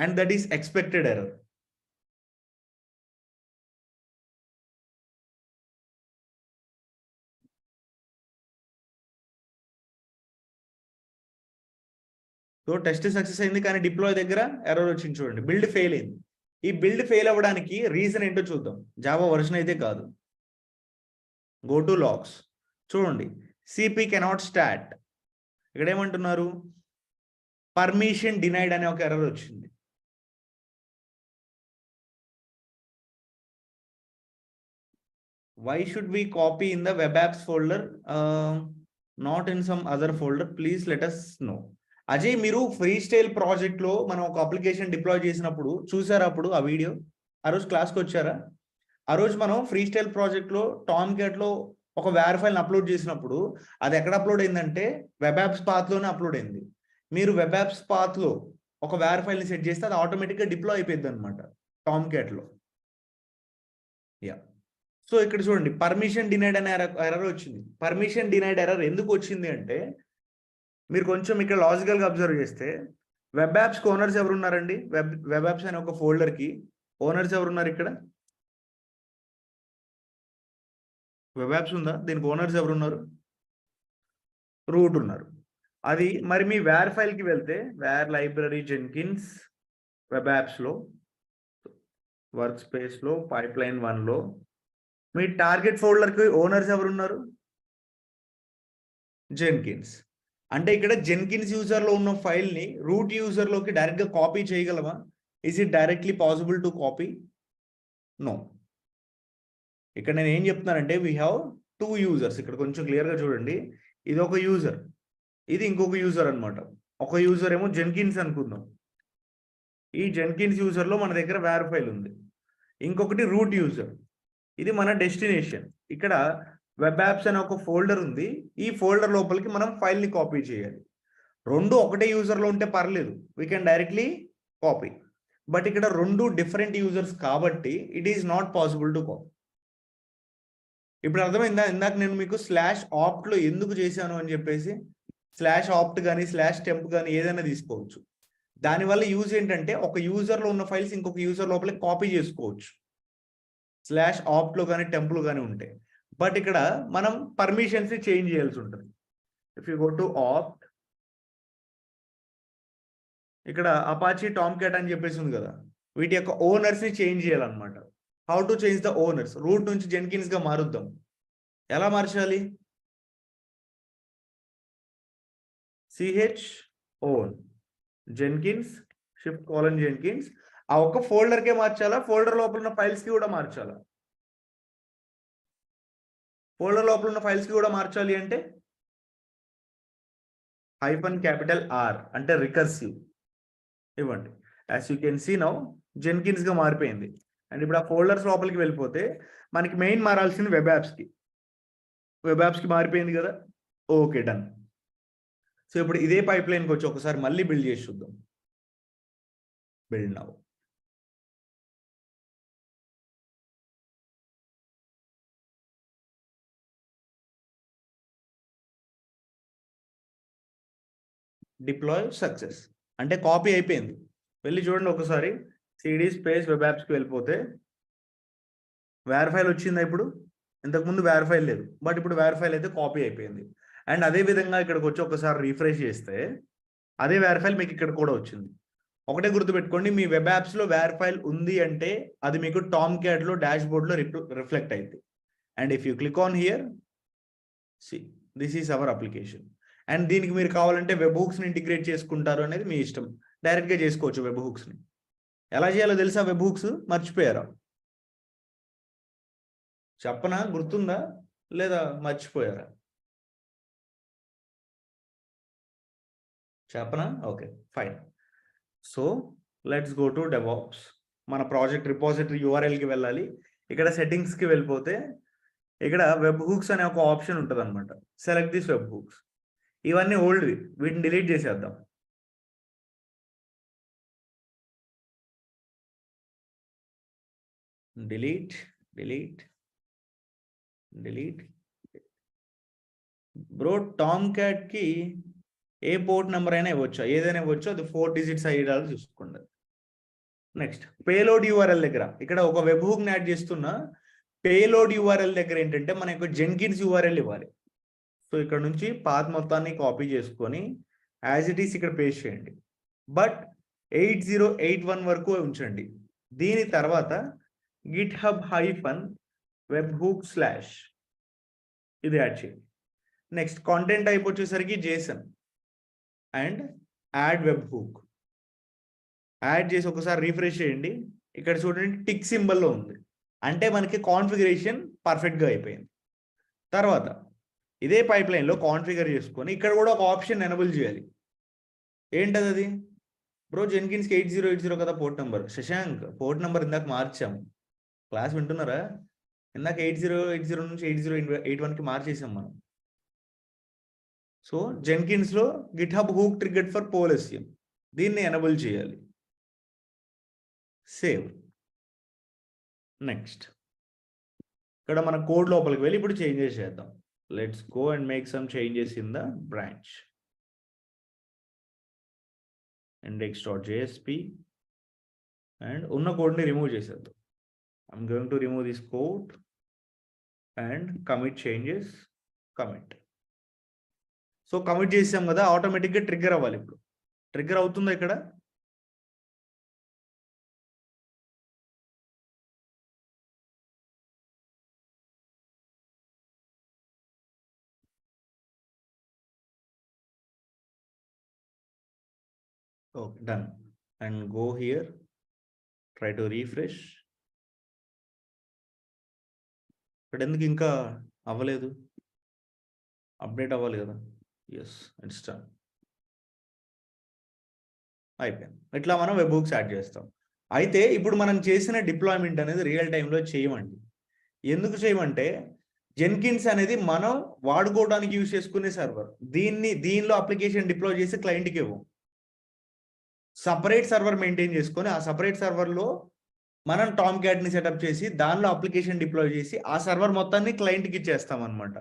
and that is expected error. So test success అయింది, కానీ deploy దగ్గర error వచ్చింది. చూడండి, build fail అయింది. ఈ బిల్డ్ ఫెయిల్ అవ్వడానికి రీజన్ ఏంటో చూద్దాం. జావా వర్షన్ అయితే కాదు. గో టు లాగ్స్, చూడండి, సిపి కెనాట్ స్టార్ట్. ఇక్కడ ఏమంటున్నారు? పర్మిషన్ డినైడ్ అనే ఒక ఎర్రర్ వచ్చింది. Why should we copy in the web apps folder, not in some other folder? Please let us know. Ajay, మీరు ఫ్రీ స్టైల్ ప్రాజెక్ట్ లో మనం ఒక అప్లికేషన్ డిప్లాయ్ చేసినప్పుడు చూసారా? అప్పుడు ఆ వీడియో ఆ రోజు క్లాస్కి వచ్చారా? ఆ రోజు మనం ఫ్రీ స్టైల్ ప్రాజెక్ట్ లో టామ్ క్యాట్ లో ఒక వేర్ ఫైల్ అప్లోడ్ చేసినప్పుడు అది ఎక్కడ అప్లోడ్ అయిందంటే వెబ్ యాప్స్ పాత్ లోనే అప్లోడ్ అయింది. మీరు వెబ్ యాప్స్ పాత్ లో ఒక వేర్ ఫైల్ ని సెట్ చేస్తే అది ఆటోమేటిక్ గా డిప్లాయ్ అయిపోయింది అనమాట టామ్ క్యాట్ లో. యా, సో ఇక్కడ చూడండి, పర్మిషన్ డినైడ్ అనే ఎర్రర్ వచ్చింది. పర్మిషన్ డినైడ్ ఎర్రర్ ఎందుకు వచ్చింది అంటే, మీరు కొంచెం ఇక్కడ లాజికల్ గా అబ్జర్వ్ చేస్తే వెబ్ యాప్స్ కి ఓనర్స్ ఎవరు ఉన్నారండి? వెబ్ యాప్స్ అనే ఒక ఫోల్డర్ కి ఓనర్స్ ఎవరు ఉన్నారు? ఇక్కడ వెబ్ యాప్స్ ఉందా? దీనికి ఓనర్స్ ఎవరు ఉన్నారు? రూట్ ఉన్నారు. అది మరి మీ వేర్ ఫైల్ కి వెళ్తే var library Jenkins web apps లో వర్క్ స్పేస్ లో పైప్లైన్ 1 లో మీ టార్గెట్ ఫోల్డర్ కి ఓనర్స్ ఎవరు ఉన్నారు? జెన్కిన్స్. అంటే ఇక్కడ జెన్కిన్స్ యూజర్ లో ఉన్న ఫైల్ ని రూట్ యూజర్ లోకి డైరెక్ట్ గా కాపీ చేయగలమా? Is it directly possible to copy? No. ఇక్కడ నేను ఏం చెప్తున్నానంటే వీ హ్యావ్ 2 యూజర్స్. ఇక్కడ కొంచెం క్లియర్ గా చూడండి, ఇది ఒక యూజర్, ఇది ఇంకొక యూజర్ అనమాట. ఒక యూజర్ ఏమో జెన్కిన్స్ అనుకుందాం. ఈ జెన్కిన్స్ యూజర్ లో మన దగ్గర వేర్ ఫైల్ ఉంది. ఇంకొకటి రూట్ యూజర్, ఇది మన డెస్టినేషన్. ఇక్కడ వెబ్ యాప్స్ అనే ఒక ఫోల్డర్ ఉంది. ఈ ఫోల్డర్ లోపలికి మనం ఫైల్ ని కాపీ చేయాలి. రెండు ఒకటే యూజర్ లో ఉంటే పర్లేదు, we can directly copy. But ఇక్కడ రెండు డిఫరెంట్ యూజర్స్ కాబట్టి it is not possible to copy. ఇప్పుడు అర్థమైందా? ఇందాక నేను మీకు /opt లో ఎందుకు చేశాను అని చెప్పేసి. /opt కానీ /temp కానీ ఏదైనా తీసుకోవచ్చు. దానివల్ల యూజ్ ఏంటంటే ఒక యూజర్లో ఉన్న ఫైల్స్ ఇంకొక యూజర్ లోపలే కాపీ చేసుకోవచ్చు. /opt లో కానీ టెంప్లో కానీ ఉంటే. బట్ ఇక్కడ మనం పర్మిషన్స్ ని చేంజ్ చేయాల్సి ఉంటుంది. If you go to opt, ఇక్కడ అపాచీ టామ్క్యాట్ అని చెప్పేసి ఉంది కదా, వీటి యొక్క ఓనర్స్ ని చేంజ్ చేయాలన్నమాట. How to change the owners? Root నుంచి జెన్కిన్స్ గా మారుద్దాం. ఎలా మార్చాలి? own Jenkins /Jenkins. ఆ ఒక్క ఫోల్డర్కే మార్చాలా, ఫోల్డర్ లోపల ఉన్న ఫైల్స్ కి కూడా మార్చాలా? ఫోల్డర్ లోపల ఉన్న ఫైల్స్ కి కూడా మార్చాలి అంటే -R అంటే రికర్సివ్ ఇవ్వండి. As you can see now Jenkins గా మారిపోయింది. అండ్ ఇప్పుడు ఆ ఫోల్డర్స్ లోపలికి వెళ్ళిపోతే మనకి మెయిన్ మారాల్సింది వెబ్ యాప్స్ కి మారిపోయింది కదా. Okay, done. సో ఇప్పుడు ఇదే పైప్ లైన్కి వచ్చి ఒకసారి మళ్ళీ బిల్డ్ చేసి చూద్దాం. Build now. డిప్లాయ్ సక్సెస్ అంటే కాపీ అయిపోయింది. వెళ్ళి చూడండి ఒకసారి. సిడి స్పేస్ వెబ్ యాప్స్కి వెళ్ళిపోతే వేర్ ఫైల్ వచ్చిందా? ఇప్పుడు ఇంతకుముందు వేర్ ఫైల్ లేదు, బట్ ఇప్పుడు వేర్ ఫైల్ అయితే కాపీ అయిపోయింది. అండ్ అదే విధంగా ఇక్కడికి వచ్చి ఒకసారి రీఫ్రెష్ చేస్తే అదే వేర్ ఫైల్ మీకు ఇక్కడ కూడా వచ్చింది. ఒకటే గుర్తుపెట్టుకోండి, మీ వెబ్ యాప్స్లో వేర్ ఫైల్ ఉంది అంటే అది మీకు టామ్క్యాట్లో డాష్ బోర్డ్లో రిఫ్లెక్ట్ అయింది. And if you click on here, see this is our application. And దీనికి మీరు కావాలంటే వెబ్ హుక్స్ని ఇంటిగ్రేట్ చేసుకుంటారు అనేది మీ ఇష్టం. డైరెక్ట్గా చేసుకోవచ్చు వెబ్ హుక్స్ని. ఎలా చేయాలో తెలుసా? వెబ్ హుక్స్ మర్చిపోయారా? చెప్పనా? గుర్తుందా లేదా మర్చిపోయారా? చెప్పనా? Okay, fine. So let's go to DevOps. మన ప్రాజెక్ట్ రిపోజిటరీ యూఆర్ఎల్కి వెళ్ళాలి. ఇక్కడ సెట్టింగ్స్కి వెళ్ళిపోతే ఇక్కడ వెబ్ హుక్స్ అనే ఒక ఆప్షన్ ఉంటుంది అనమాట. Select this web hooks. ఇవన్నీ ఓల్డ్వి, వీటిని డిలీట్ చేసేద్దాం. Delete delete delete. బ్రో, టామ్క్యాట్కి ఏ పోర్ట్ నెంబర్ అయినా ఇవ్వచ్చు, ఏదైనా ఇవ్వచ్చు. అది 4 digits అయ్యేలాగా చూసుకోండి. నెక్స్ట్ పేలోడ్ యూఆర్ఎల్ దగ్గర ఇక్కడ ఒక వెబ్ హుక్ని యాడ్ చేస్తున్నా. పేలోడ్ యూఆర్ఎల్ దగ్గర ఏంటంటే మన యొక్క జెన్కిన్స్ యూఆర్ఎల్ ఇవ్వాలి. సో ఇక్కడ నుంచి పాత్ మొత్తాన్ని కాపీ చేసుకొని యాజ్ ఇట్ ఈస్ ఇక్కడ పేస్ట్ చేయండి. బట్ 8081 వరకు ఉంచండి. దీని తర్వాత github-webhook/ ఇది యాడ్ చేయండి. నెక్స్ట్ కాంటెంట్ టైప్ వచ్చేసరికి JSON and add web hook add చేసి ఒకసారి రీఫ్రెష్ చేయండి. ఇక్కడ చూడండి టిక్ సింబల్లో ఉంది, అంటే మనకి కాన్ఫిగరేషన్ పర్ఫెక్ట్గా అయిపోయింది. తర్వాత ఇదే పైప్ లైన్లో కాన్ఫిగర్ చేసుకొని ఇక్కడ కూడా ఒక ఆప్షన్ ఎనబుల్ చేయాలి. ఏంటది? అది బ్రో జెన్కిన్స్కి 8080 కదా port number. Shashank, port number ఇందాక మార్చాము. క్లాస్ వింటున్నారా? ఇందాక 8080 నుంచి 8081కి మార్చేసాం మనం. సో జెన్కిన్స్లో గిట్హబ్ హుక్ ట్రిగ్గర్డ్ ఫర్ పోలెస్యం, దీన్ని ఎనబుల్ చేయాలి. సేవ్. నెక్స్ట్ ఇక్కడ మన కోడ్ లోపలికి వెళ్ళి ఇప్పుడు చేంజెస్ చేద్దాం. Let's go and make some changes in the branch. index.jsp and ఉన్న కోడ్ని రిమూవ్ చేసేద్దాం. I'm going to remove this code and commit changes, commit. So commit చేసాం కదా, ఆటోమేటిక్గా ట్రిగ్గర్ అవ్వాలి. ఇప్పుడు ట్రిగ్గర్ అవుతుందా ఇక్కడ? Okay, done. And go here, try to refresh. ఇక్కడ ఎందుకు ఇంకా అవ్వలేదు? అప్డేట్ అవ్వాలి కదా. Yes, it's done. అయిపోయింది. ఇట్లా మనం వెబ్ హుక్స్ యాడ్ చేస్తాం. అయితే ఇప్పుడు మనం చేసిన డిప్లాయ్మెంట్ అనేది రియల్ టైంలో చేయమండి. ఎందుకు చేయమంటే జెన్కిన్స్ అనేది మనం వాడుకోవడానికి యూజ్ చేసుకునే సర్వర్. దీనిలో అప్లికేషన్ డిప్లాయ్ చేసి క్లయింట్కి ఇవ్వం. సపరేట్ సర్వర్ మెయింటైన్ చేసుకొని ఆ సపరేట్ సర్వర్లో మనం టామ్ క్యాట్ని సెటప్ చేసి దానిలో అప్లికేషన్ డిప్లాయ్ చేసి ఆ సర్వర్ మొత్తాన్ని క్లయింట్కి ఇచ్చేస్తాం అనమాట.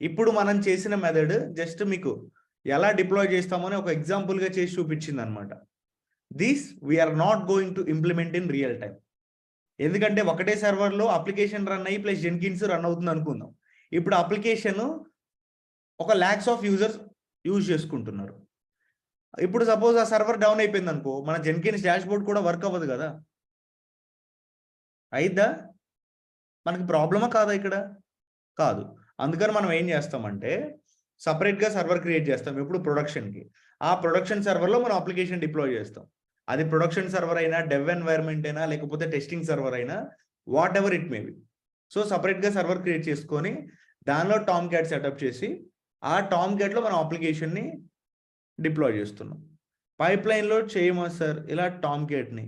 ఇప్పుడు మనం చేసిన మెథడ్ జస్ట్ మీకు ఎలా డిప్లాయ్ చేస్తామని ఒక ఎగ్జాంపుల్గా చేసి చూపించింది అనమాట. This we're not going to implement in real time. ఎందుకంటే ఒకటే సర్వర్లో అప్లికేషన్ రన్ అయ్యి ప్లస్ జెన్కిన్స్ రన్ అవుతుంది అనుకుందాం. ఇప్పుడు అప్లికేషన్ ఒక ల్యాక్స్ ఆఫ్ యూజర్స్ యూజ్ చేసుకుంటున్నారు. ఇప్పుడు సపోజ్ ఆ సర్వర్ డౌన్ అయిపోయింది అనుకో, మన జెన్కిన్స్ డాష్ బోర్డ్ కూడా వర్క్ అవ్వదు కదా. అయిద్దా? మనకి ప్రాబ్లమా కాదా ఇక్కడ? కాదు. అందుకని మనం ఏం చేస్తామంటే సపరేట్గా సర్వర్ క్రియేట్ చేస్తాం ఇప్పుడు ప్రొడక్షన్కి. ఆ ప్రొడక్షన్ సర్వర్లో మనం అప్లికేషన్ డిప్లాయ్ చేస్తాం. అది ప్రొడక్షన్ సర్వర్ అయినా, డెవ్ ఎన్వైర్న్మెంట్ అయినా, లేకపోతే టెస్టింగ్ సర్వర్ అయినా, what ever it may be. So సపరేట్గా సర్వర్ క్రియేట్ చేసుకొని దానిలో టామ్ క్యాట్ సెటప్ చేసి ఆ టామ్ క్యాట్లో మనం అప్లికేషన్ని డిప్లాయ్ చేస్తున్నాం. పైప్ లైన్లో చేయమా సార్ ఇలా టామ్ క్యాట్ని?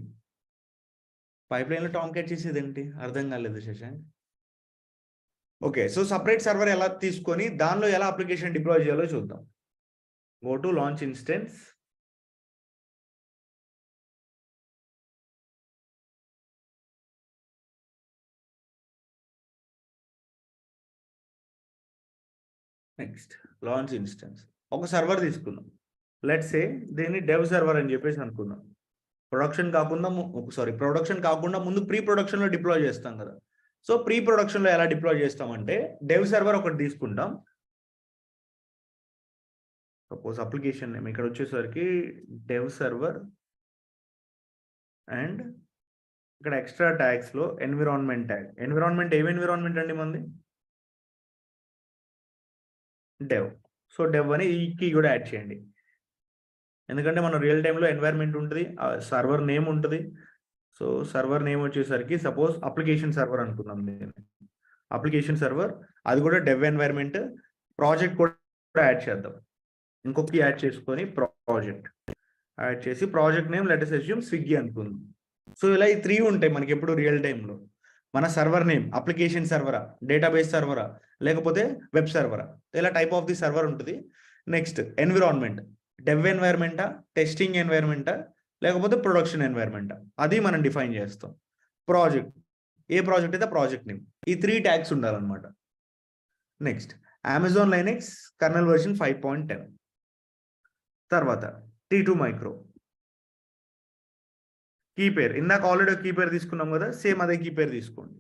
పైప్ లైన్లో టామ్ క్యాట్ చేసేది ఏంటి? అర్థం కాలేదు Shashank. Okay, so separate server ఎలా తీసుకొని దానిలో ఎలా అప్లికేషన్ డిప్లాయ్ చేయాలో చూద్దాం. Go to launch instance. Next launch instance. ఒక సర్వర్ తీసుకుందాం. లెట్స్ సే దీన్ని డెవ్ సర్వర్ అని చెప్పేసి అనుకుందాం. ప్రొడక్షన్ కాకుండా ముందు ప్రీ ప్రొడక్షన్లో డిప్లాయ్ చేస్తాం కదా. సో ప్రీ ప్రొడక్షన్లో ఎలా డిప్లాయ్ చేస్తామంటే డెవ్ సర్వర్ ఒకటి తీసుకుంటాం. సపోజ్ అప్లికేషన్ నేమ్ ఇక్కడ వచ్చేసరికి డెవ్ సర్వర్ అండ్ ఇక్కడ ఎక్స్ట్రా ట్యాగ్స్లో ఎన్విరాన్మెంట్ ట్యాగ్. ఎన్విరాన్మెంట్ ఏం ఎన్విరాన్మెంట్ అండి మంది? డెవ్. సో డెవ్ అని ఈ కీ కూడా యాడ్ చేయండి. ఎందుకంటే మనం రియల్ టైంలో ఎన్వైర్న్మెంట్ ఉంటుంది, సర్వర్ నేమ్ ఉంటుంది. సో సర్వర్ నేమ్ వచ్చేసరికి సపోజ్ అప్లికేషన్ సర్వర్ అనుకున్నాం. అప్లికేషన్ సర్వర్ అది కూడా డెవ్ ఎన్వైర్న్మెంట్. ప్రాజెక్ట్ కూడా యాడ్ చేద్దాం. ఇంకొక యాడ్ చేసుకొని ప్రాజెక్ట్ యాడ్ చేసి project name let us assume Swiggy అనుకుందాం. సో ఇలా ఈ 3 ఉంటాయి మనకి ఎప్పుడు రియల్ టైంలో. మన సర్వర్ నేమ్ అప్లికేషన్ సర్వరా, డేటాబేస్ సర్వరా, లేకపోతే వెబ్ సర్వరా, ఇలా టైప్ ఆఫ్ ది సర్వర్ ఉంటుంది. నెక్స్ట్ ఎన్విరాన్మెంట్, డెవ్ ఎన్వైర్న్మెంటా, టెస్టింగ్ ఎన్వైర్న్మెంటా, లేకపోతే ప్రొడక్షన్ ఎన్వైర్న్మెంటా, అది మనం డిఫైన్ చేస్తాం. ప్రాజెక్ట్, ఏ ప్రాజెక్ట్ అయితే ప్రాజెక్ట్ నేమ్. ఈ 3 ట్యాగ్స్ ఉండాలన్నమాట. Next Amazon Linux colonel version 5.10. తర్వాత T2 మైక్రో కీ పేర్. ఇందాక ఆల్రెడీ కీ పేర్ తీసుకున్నాం కదా, సేమ్ అదే కీ పేర్ తీసుకోండి.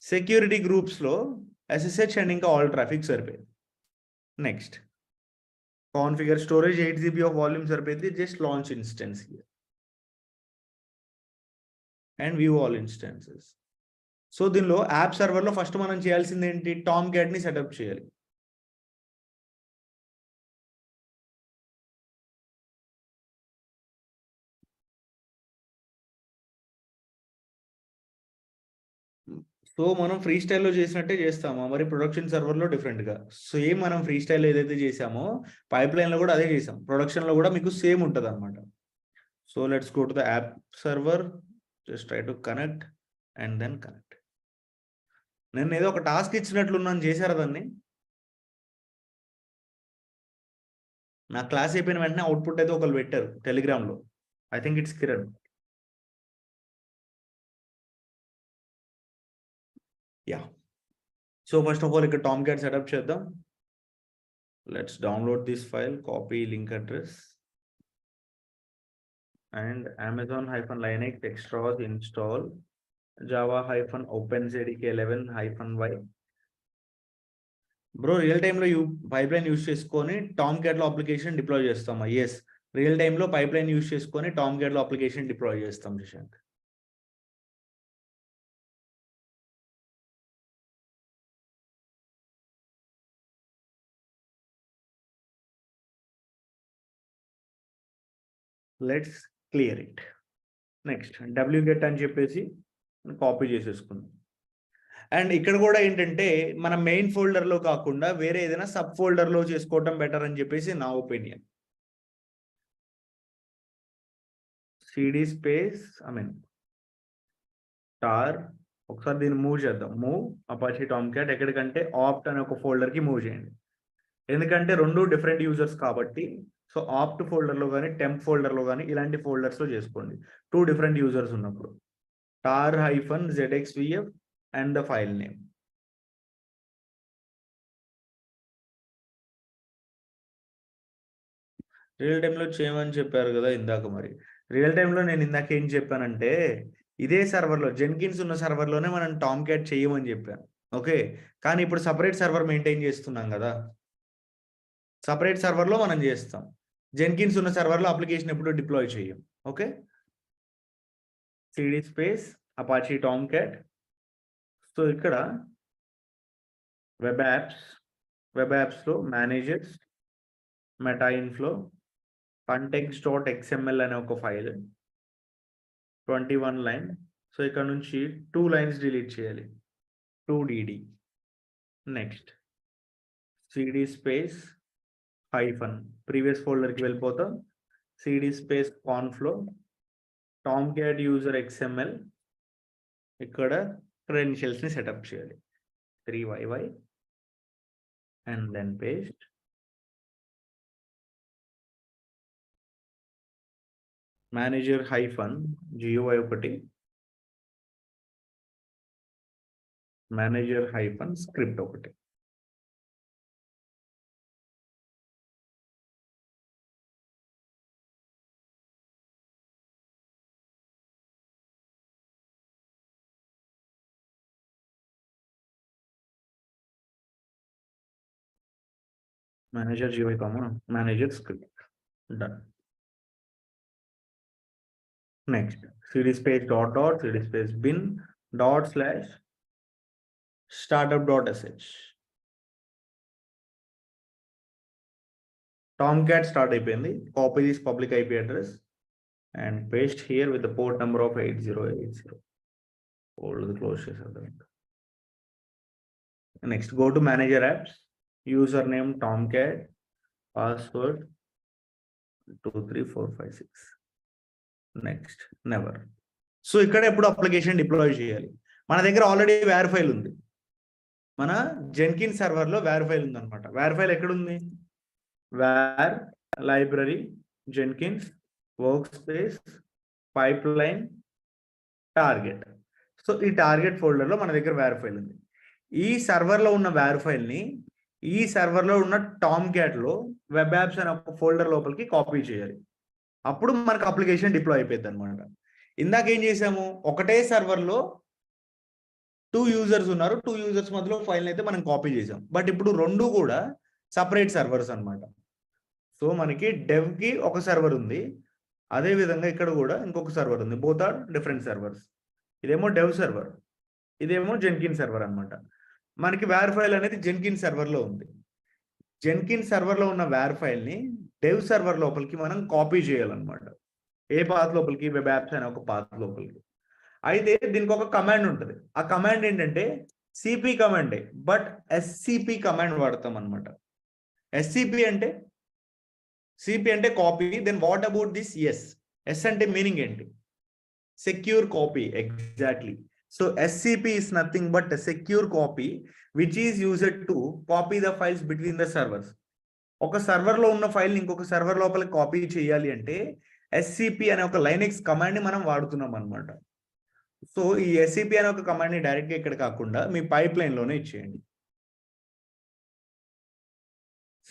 సెక్యూరిటీ గ్రూప్స్లో SSH అండ్ ఇంకా ఆల్ ట్రాఫిక్ సరిపోయింది. Next configure storage 8 GB of volume సరిపోయింది. Just launch instance here and view all instances. So దీనిలో యాప్ సర్వర్లో ఫస్ట్ మనం చేయాల్సింది ఏంటి? టామ్ క్యాట్ని సెటప్ చేయాలి. సో మనం ఫ్రీ స్టైల్లో చేసినట్టే చేస్తామా మరి ప్రొడక్షన్ సర్వర్లో డిఫరెంట్గా? సేమ్ మనం ఫ్రీ స్టైల్ ఏదైతే చేసామో పైప్ లైన్లో కూడా అదే చేసాం. ప్రొడక్షన్లో కూడా మీకు సేమ్ ఉంటుంది అనమాట. So let's go to the app server, just try to connect and then connect. నేను ఏదో ఒక టాస్క్ ఇచ్చినట్లున్నాను, చేశారా దాన్ని? నా క్లాస్ అయిపోయిన వెంటనే అవుట్పుట్ అయితే ఒకరు పెట్టారు టెలిగ్రామ్లో. I think it's Kiran. Yeah. So first of all ఇక్కడ టామ్ క్యాట్ సెటప్ చేద్దాం. Let's download this file, copy link address and Amazon-Linux extras install Java-OpenJDK11-y. Bro real టైంలో పైప్ లైన్ యూస్ చేసుకొని టామ్ క్యాట్లో అప్లికేషన్ డిప్లాయ్ చేస్తామా? Yes, real టైంలో pipe line use చేసుకొని Tom క్యాట్లో application deploy చేస్తాం Shashank. Let's clear it. Next wget అని చెప్పేసి copy చేసేసుకుందాం. And ఇక్కడ కూడా ఏంటంటే మన మెయిన్ ఫోల్డర్లో కాకుండా వేరే ఏదైనా సబ్ ఫోల్డర్లో చేసుకోవటం బెటర్ అని చెప్పేసి నా ఒపీనియన్. cd స్పేస్ టార్, ఒకసారి దీన్ని మూవ్ చేద్దాం. మూవ్ అపాచీ టామ్ క్యాట్ ఎక్కడికంటే ఆప్ట్ అనే ఒక ఫోల్డర్కి మూవ్ చేయండి. ఎందుకంటే 2 డిఫరెంట్ యూజర్స్ కాబట్టి. సో ఆప్ట్ ఫోల్డర్లో కానీ టెంప్ ఫోల్డర్లో కానీ ఇలాంటి ఫోల్డర్స్లో చేసుకోండి 2 డిఫరెంట్ యూజర్స్ ఉన్నప్పుడు. tar-zxvf and the file name. Real టైంలో చేయమని చెప్పారు కదా ఇందాక. మరి రియల్ టైంలో నేను ఇందాక ఏం చెప్పానంటే ఇదే సర్వర్లో జెన్కిన్స్ ఉన్న సర్వర్లోనే మనం టామ్ క్యాట్ చేయమని చెప్పాను. ఓకే, కానీ ఇప్పుడు సపరేట్ సర్వర్ మెయింటైన్ చేస్తున్నాం కదా, సపరేట్ సర్వర్లో మనం చేస్తాం. జెన్కిన్స్ ఉన్న సర్వర్లో అప్లికేషన్ ఎప్పుడు డిప్లాయ్ చేయం. Okay, cd space Apache Tom cat. So ఇక్కడ వెబ్ యాప్స్లో మేనేజర్స్ మెటా ఇన్ఫ్లో context.xml అనే ఒక ఫైల్ 21 లైన్. సో ఇక్కడ నుంచి 2 లైన్స్ డిలీట్ చేయాలి, 2dd. Next cd space hyphen previous ఫోల్డర్కి వెళ్ళిపోతాం. cd స్పేస్ కాన్ఫ్లో టామ్క్యాట్ యూజర్ XML, ఇక్కడ క్రెడెన్షియల్స్ని సెటప్ చేయాలి 3yy and then paste. Manager hyphen GUI ఒకటి, మేనేజర్ హైఫన్ స్క్రిప్ట్ ఒకటి. Manager GUI manager script done. Next cd space cd space bin /startup.sh. Tomcat start అయిపోయింది. Copy this public IP address and paste here with the port number of 8080. Old close చేసేద్దాం. Next go to manager apps, user name Tomcat, password 23456. Next never. So ఇక్కడ ఎప్పుడు application deploy చేయాలి, మన దగ్గర already wear file ఉంది. మన Jenkins సర్వర్లో wear file ఉంది అనమాట. వేర్ ఫైల్ ఎక్కడుంది? Var library Jenkins work space pipeline target. So ఈ టార్గెట్ ఫోల్డర్లో మన దగ్గర వేర్ ఫైల్ ఉంది. ఈ సర్వర్లో ఉన్న వేర్ ఫైల్ని ఈ సర్వర్లో ఉన్న టామ్క్యాట్లో వెబ్ యాప్స్ అనే ఒక ఫోల్డర్ లోపలికి కాపీ చేయాలి. అప్పుడు మనకు అప్లికేషన్ డిప్లాయ్ అయిపోద్ది అనమాట. ఇందాక ఏం చేసాము, ఒకటే సర్వర్లో 2 యూజర్స్ ఉన్నారు, 2 యూజర్స్ మధ్యలో ఫైల్ని అయితే మనం కాపీ చేసాం. బట్ ఇప్పుడు 2 కూడా సపరేట్ సర్వర్స్ అనమాట. సో మనకి డెవ్కి ఒక సర్వర్ ఉంది, అదే విధంగా ఇక్కడ కూడా ఇంకొక సర్వర్ ఉంది. Both are different servers. ఇదేమో డెవ్ సర్వర్, ఇదేమో జెన్కిన్స్ సర్వర్ అనమాట. మనకి వేర్ ఫైల్ అనేది జెన్కిన్స్ సర్వర్లో ఉంది. జెన్కిన్స్ సర్వర్లో ఉన్న వేర్ ఫైల్ని డెవ్ సర్వర్ లోపలికి మనం కాపీ చేయాలన్నమాట. ఏ పాత్ లోపలికి? వెబ్ యాప్స్ అనే ఒక పాత్ లోపలికి. అయితే దీనికి ఒక కమాండ్ ఉంటుంది. ఆ కమాండ్ ఏంటంటే సిపి కమాండే, బట్ SCP కమాండ్ వాడతాం అనమాట. SCP అంటే సిపి అంటే copy. Then what about this? S అంటే మీనింగ్ ఏంటి? Secure copy. Exactly. So SCP is nothing but a secure copy which is used to copy the files between the servers. ఒక సర్వర్లో ఉన్న ఫైల్ని ఇంకొక సర్వర్ లోపల copy చేయాలి అంటే SCP అనే ఒక లైనెక్స్ కమాండ్ని మనం వాడుతున్నాం అనమాట. సో ఈ SCP అనే ఒక కమాండ్ని డైరెక్ట్గా ఇక్కడ కాకుండా మీ పైప్ లైన్లోనే ఇచ్చేయండి.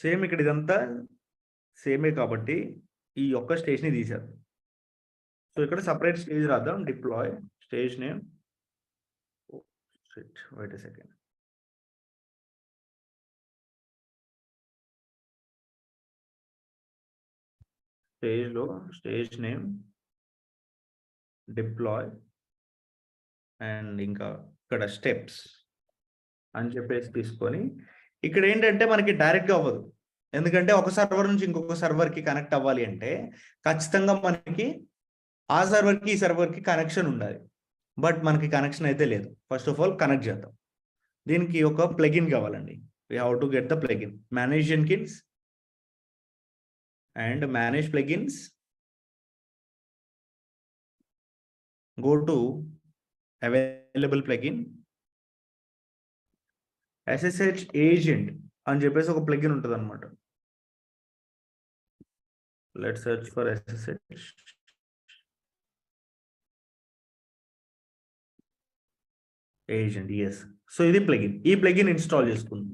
సేమ్ ఇక్కడ ఇదంతా సేమే కాబట్టి ఈ ఒక్క స్టేజ్ని తీసేద్దాం. సో ఇక్కడ సపరేట్ స్టేజ్ రాద్దాం. Deploy stage name. Wait a second. స్టేజ్లో స్టేజ్ నేమ్ డిప్లాయ్ అండ్ ఇంకా ఇక్కడ స్టెప్స్ అని చెప్పేసి తీసుకొని ఇక్కడ ఏంటంటే మనకి డైరెక్ట్గా అవ్వదు. ఎందుకంటే ఒక సర్వర్ నుంచి ఇంకొక సర్వర్కి కనెక్ట్ అవ్వాలి అంటే ఖచ్చితంగా మనకి ఆ సర్వర్కి ఈ సర్వర్కి కనెక్షన్ ఉండాలి. బట్ మనకి కనెక్షన్ అయితే లేదు. ఫస్ట్ ఆఫ్ ఆల్ కనెక్ట్ చేద్దాం. దీనికి ఒక ప్లగిన్ కావాలండి. We have to get the plugin. Manage Jenkins and manage plugins. Go to available plugin. SSH agent అని చెప్పేసి ఒక ప్లగిన్ ఉంటుంది అనమాట. Let's search for SSH. Agent, yes. So ఇది ప్లగిన్. ఈ ప్లగిన్ ఇన్స్టాల్ చేసుకుందాం.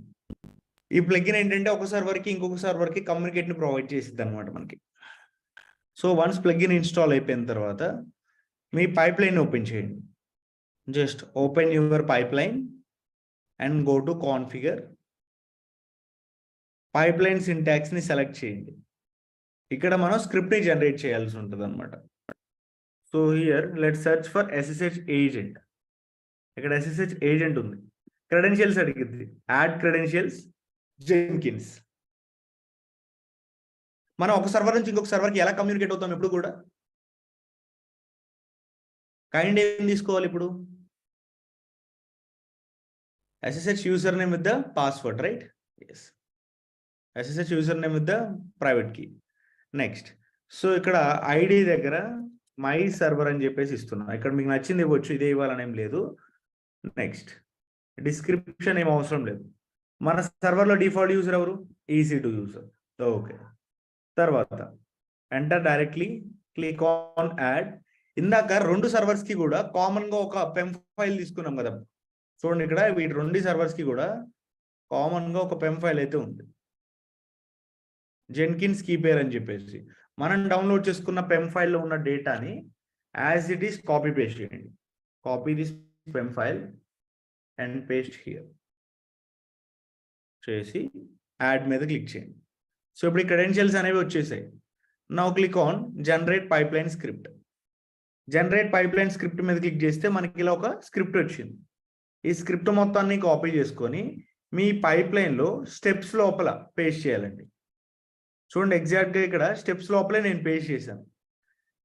ఈ ప్లగిన్ ఏంటంటే ఒక సర్వర్కి ఇంకొక సర్వర్కి కమ్యూనికేట్ని ప్రొవైడ్ చేసిద్ది అనమాట మనకి. సో వన్స్ ప్లగిన్ ఇన్స్టాల్ అయిపోయిన తర్వాత మీ పైప్ లైన్ ఓపెన్ చేయండి. Just open your pipeline and go to configure. Pipeline సింటాక్స్ని సెలెక్ట్ చేయండి. ఇక్కడ మనం స్క్రిప్ట్ని జనరేట్ చేయాల్సి ఉంటుంది అనమాట. So here let search for SSH agent. ఇక్కడ SSH ఏజెంట్ ఉంది. క్రెడెన్షియల్స్ అడిగింది, యాడ్ క్రెడెన్షియల్స్ జెన్కిన్స్. మనం ఒక సర్వర్ నుంచి ఇంకొక సర్వర్కి ఎలా కమ్యూనికేట్ అవుతాం ఇప్పుడు కూడా? కైండ్ ఏం తీసుకోవాలి ఇప్పుడు? SSH user name with the password, right? Yes. SSH user name with the private key. Next, so ఇక్కడ ఐడి దగ్గర మై సర్వర్ అని చెప్పేసి ఇస్తున్నా. ఇక్కడ మీకు నచ్చింది ఇవ్వచ్చు, ఇదే ఇవ్వాలని ఏం లేదు. నెక్స్ట్, డిస్క్రిప్షన్ ఏం అవసరం లేదు. మన సర్వర్లో డిఫాల్ట్ యూజర్ ఎవరు? EC2 user. ఓకే. తర్వాత enter directly, click on add. ఇందాక రెండు సర్వర్స్కి కూడా కామన్గా ఒక పెమ్ ఫైల్ తీసుకున్నాం కదా. చూడండి, ఇక్కడ వీటి రెండు సర్వర్స్కి కూడా కామన్గా ఒక పెమ్ ఫైల్ అయితే ఉంది, జెన్కిన్స్ కీ పేర్ అని చెప్పేసి. మనం డౌన్లోడ్ చేసుకున్న పెమ్ ఫైల్లో ఉన్న డేటాని as it is copy paste చేయండి. Copy this PEM file and paste here చేసి యాడ్ మీద క్లిక్ చేయండి. సో ఇప్పుడు ఈ క్రెడెన్షియల్స్ అనేవి వచ్చేసాయి. Now click on generate pipeline script. Generate pipeline script మీద క్లిక్ చేస్తే మనకి ఇలా ఒక స్క్రిప్ట్ వచ్చింది. ఈ స్క్రిప్ట్ మొత్తాన్ని కాపీ చేసుకొని మీ పైప్లైన్లో స్టెప్స్ లోపల పేస్ట్ చేయాలండి. చూడండి, ఎగ్జాక్ట్గా ఇక్కడ స్టెప్స్ లోపలే నేను పేస్ట్ చేశాను.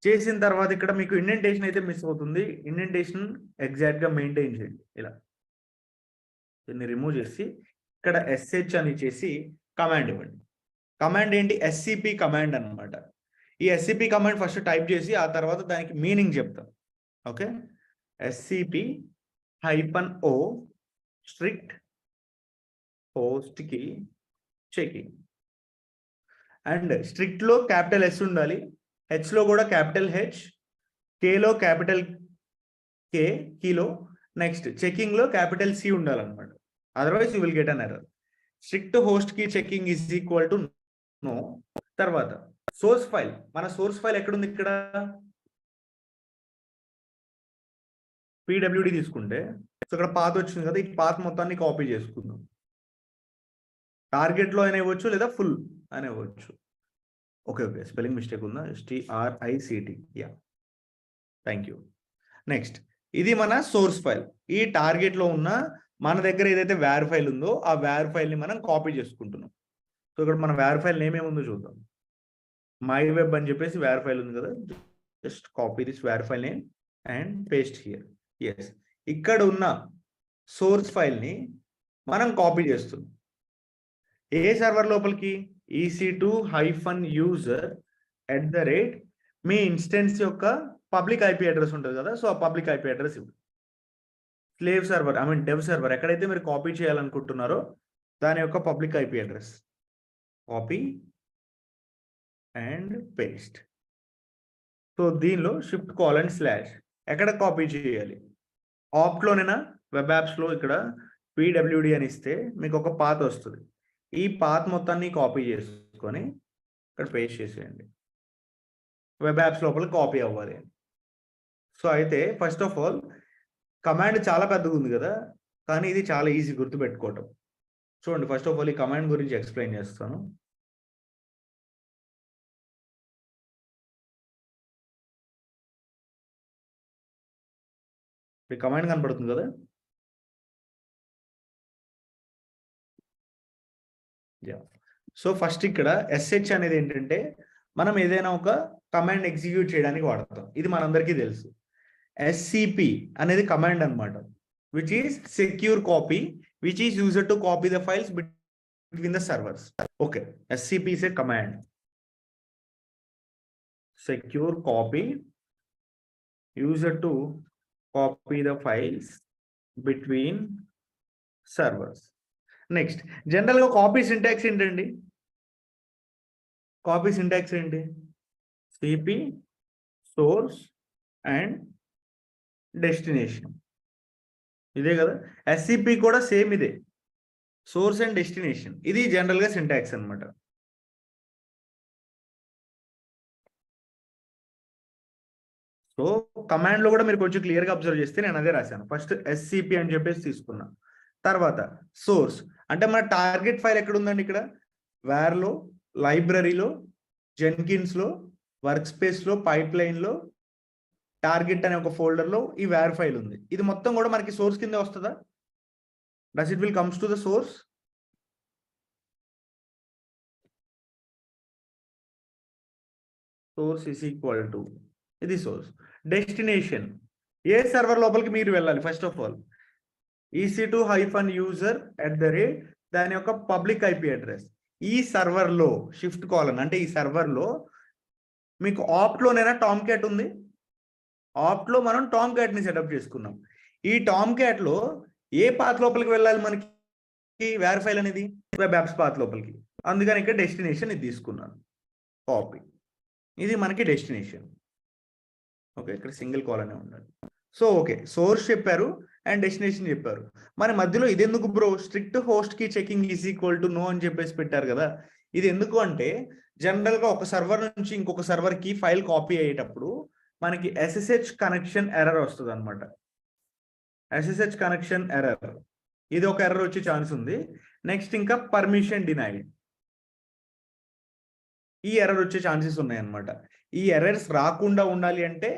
చేసిన తర్వాత ఇక్కడ మీకు ఇండెంటేషన్ అయితే మిస్ అవుతుంది. ఇండెంటేషన్ ఎగ్జాక్ట్గా మెయింటైన్ చేయండి. ఇలా దీన్ని రిమూవ్ చేసి ఇక్కడ SH అని చేసి కమాండ్ ఇవ్వండి. కమాండ్ ఏంటి? SCP కమాండ్ అనమాట. ఈ SCP కమాండ్ ఫస్ట్ టైప్ చేసి ఆ తర్వాత దానికి మీనింగ్ చెప్తాం. Okay, SCP-O strict host key checking. And strict లో క్యాపిటల్ S ఉండాలి, H లో కూడా క్యాపిటల్ H, K లో క్యాపిటల్ K కీలో. నెక్స్ట్ చెకింగ్ లో క్యాపిటల్ C ఉండాలన్నమాట. Otherwise you will get an error. Strict host key checking is equal to no. తర్వాత source file. మన సోర్స్ ఫైల్ ఎక్కడుంది? ఇక్కడ PWD తీసుకుంటే సో ఇక్కడ పాత్ వచ్చింది కదా, ఈ పాత్ మొత్తాన్ని కాపీ చేసుకుందాం. టార్గెట్లో అయినా ఇవ్వచ్చు లేదా ఫుల్ అని ఇవ్వచ్చు. ఓకే, స్పెల్లింగ్ మిస్టేక్ ఉందా? STRICT. Yeah, thank you. Next, ఇది మన సోర్స్ ఫైల్. ఈ టార్గెట్లో ఉన్న మన దగ్గర ఏదైతే వేర్ ఫైల్ ఉందో ఆ వేర్ ఫైల్ని మనం కాపీ చేసుకుంటున్నాం. సో ఇక్కడ మన వేర్ ఫైల్ నేమ్ ఏముందో చూద్దాం. మై వెబ్ అని చెప్పేసి వేర్ ఫైల్ ఉంది కదా. Just copy this war file name and paste here. Yes, ఇక్కడ ఉన్న సోర్స్ ఫైల్ని మనం కాపీ చేస్తున్నాం. ఏ సర్వర్ లోపలికి? EC2-user @ మీ ఇన్స్టెన్స్ యొక్క పబ్లిక్ IP అడ్రస్ ఉంటుంది కదా. సో ఆ పబ్లిక్ IP అడ్రస్ ఇవ్వండి. స్లేవ్ సర్వర్, డెవ్ సర్వర్ ఎక్కడైతే మీరు కాపీ చేయాలనుకుంటున్నారో దాని యొక్క public IP address copy and paste. So దీనిలో shift:/. ఎక్కడ కాపీ చేయాలి? ఆప్ట్లోనేనా? వెబ్ యాప్స్లో ఇక్కడ PWD అని ఇస్తే మీకు ఒక పాత్ వస్తుంది. ఈ పాత్ మొత్తాన్ని కాపీ చేసుకొని ఇక్కడ పేస్ట్ చేసేయండి. వెబ్ యాప్స్ లోపల కాపీ అవ్వాలి. సో అయితే ఫస్ట్ ఆఫ్ ఆల్ కమాండ్ చాలా పెద్దగా ఉంది కదా, కానీ ఇది చాలా ఈజీ గుర్తుపెట్టుకోవటం. చూడండి, ఫస్ట్ ఆఫ్ ఆల్ ఈ కమాండ్ గురించి ఎక్స్ప్లెయిన్ చేస్తాను. ఈ కమాండ్ కనపడుతుంది కదా. సో ఫస్ట్ ఇక్కడ SH అనేది ఏంటంటే మనం ఏదైనా ఒక కమాండ్ ఎగ్జిక్యూట్ చేయడానికి వాడతాం. ఇది మనందరికీ తెలుసు. SCP అనేది కమాండ్ అనమాట, which is secure copy, which is used to copy the files between the servers. Okay, SCP is a command. Secure copy used to copy the files between servers. Next, జనరల్గా copy syntax ఏంటండి? Copy syntax ఏంటి? CP source and destination. ఇదే కదా. SCP కూడా same ఇదే, source and destination. ఇది general గా syntax అనమాట. సో కమాండ్ లో కూడా మీరు కొంచెం క్లియర్ గా అబ్జర్వ్ చేస్తే నేను అదే రాశాను. ఫస్ట్ ఎస్సిపి అని చెప్పేసి తీసుకున్నా. తర్వాత సోర్స్ అంటే మన టార్గెట్ ఫైల్ ఎక్కడ ఉందండి? ఇక్కడ వేర్లో, లైబ్రరీలో, జెన్కిన్స్ లో, వర్క్ స్పేస్ లో, పైప్ లైన్ లో, టార్గెట్ అనే ఒక ఫోల్డర్ లో ఈ వేర్ ఫైల్ ఉంది. ఇది మొత్తం కూడా మనకి సోర్స్ కింద వస్తుందా? Does it will comes to the source? Source is equal to ఇది సోర్స్. డెస్టినేషన్ ఏ సర్వర్ లోపలికి మీరు వెళ్ళాలి? ఫస్ట్ ఆఫ్ ఆల్ EC2-user@ దాని యొక్క పబ్లిక్ ఐపీ అడ్రస్. ఈ సర్వర్ లో షిఫ్ట్ కాలన్ అంటే ఈ సర్వర్ లో మీకు ఆప్ట్ లోనైనా టామ్ క్యాట్ ఉంది. ఆప్ట్ లో మనం టామ్ క్యాట్ ని సెటప్ చేసుకున్నాం. ఈ టామ్ క్యాట్ లో ఏ పాత్ లోపలికి వెళ్ళాలి మనకి? వేర్ ఫైల్ అనేది వెబ్ యాప్స్ పాత్ లోపలికి. అందుకని ఇక్కడ డెస్టినేషన్ ఇది తీసుకున్నాను, కాపీ. ఇది మనకి డెస్టినేషన్. ఓకే, ఇక్కడ సింగిల్ కాలనే ఉండాలి. సో ఓకే, సోర్స్ చెప్పారు అండ్ డెస్టినేషన్ చెప్పారు. మరి మధ్యలో ఇది ఎందుకు bro? Strict host key checking is equal to no అని చెప్పేసి పెట్టారు కదా. ఇది ఎందుకు అంటే జనరల్ గా ఒక సర్వర్ నుంచి ఇంకొక సర్వర్ కి ఫైల్ కాపీ అయ్యేటప్పుడు మనకి SSH కనెక్షన్ ఎర్రర్ వస్తుంది అనమాట. SSH కనెక్షన్ ఎర్రర్, ఇది ఒక ఎర్రర్ వచ్చే ఛాన్స్ ఉంది. నెక్స్ట్ ఇంకా పర్మిషన్ డినైడ్, ఈ ఎర్రర్ వచ్చే ఛాన్సెస్ ఉన్నాయి అనమాట. ఈ ఎర్రర్స్ రాకుండా ఉండాలి అంటే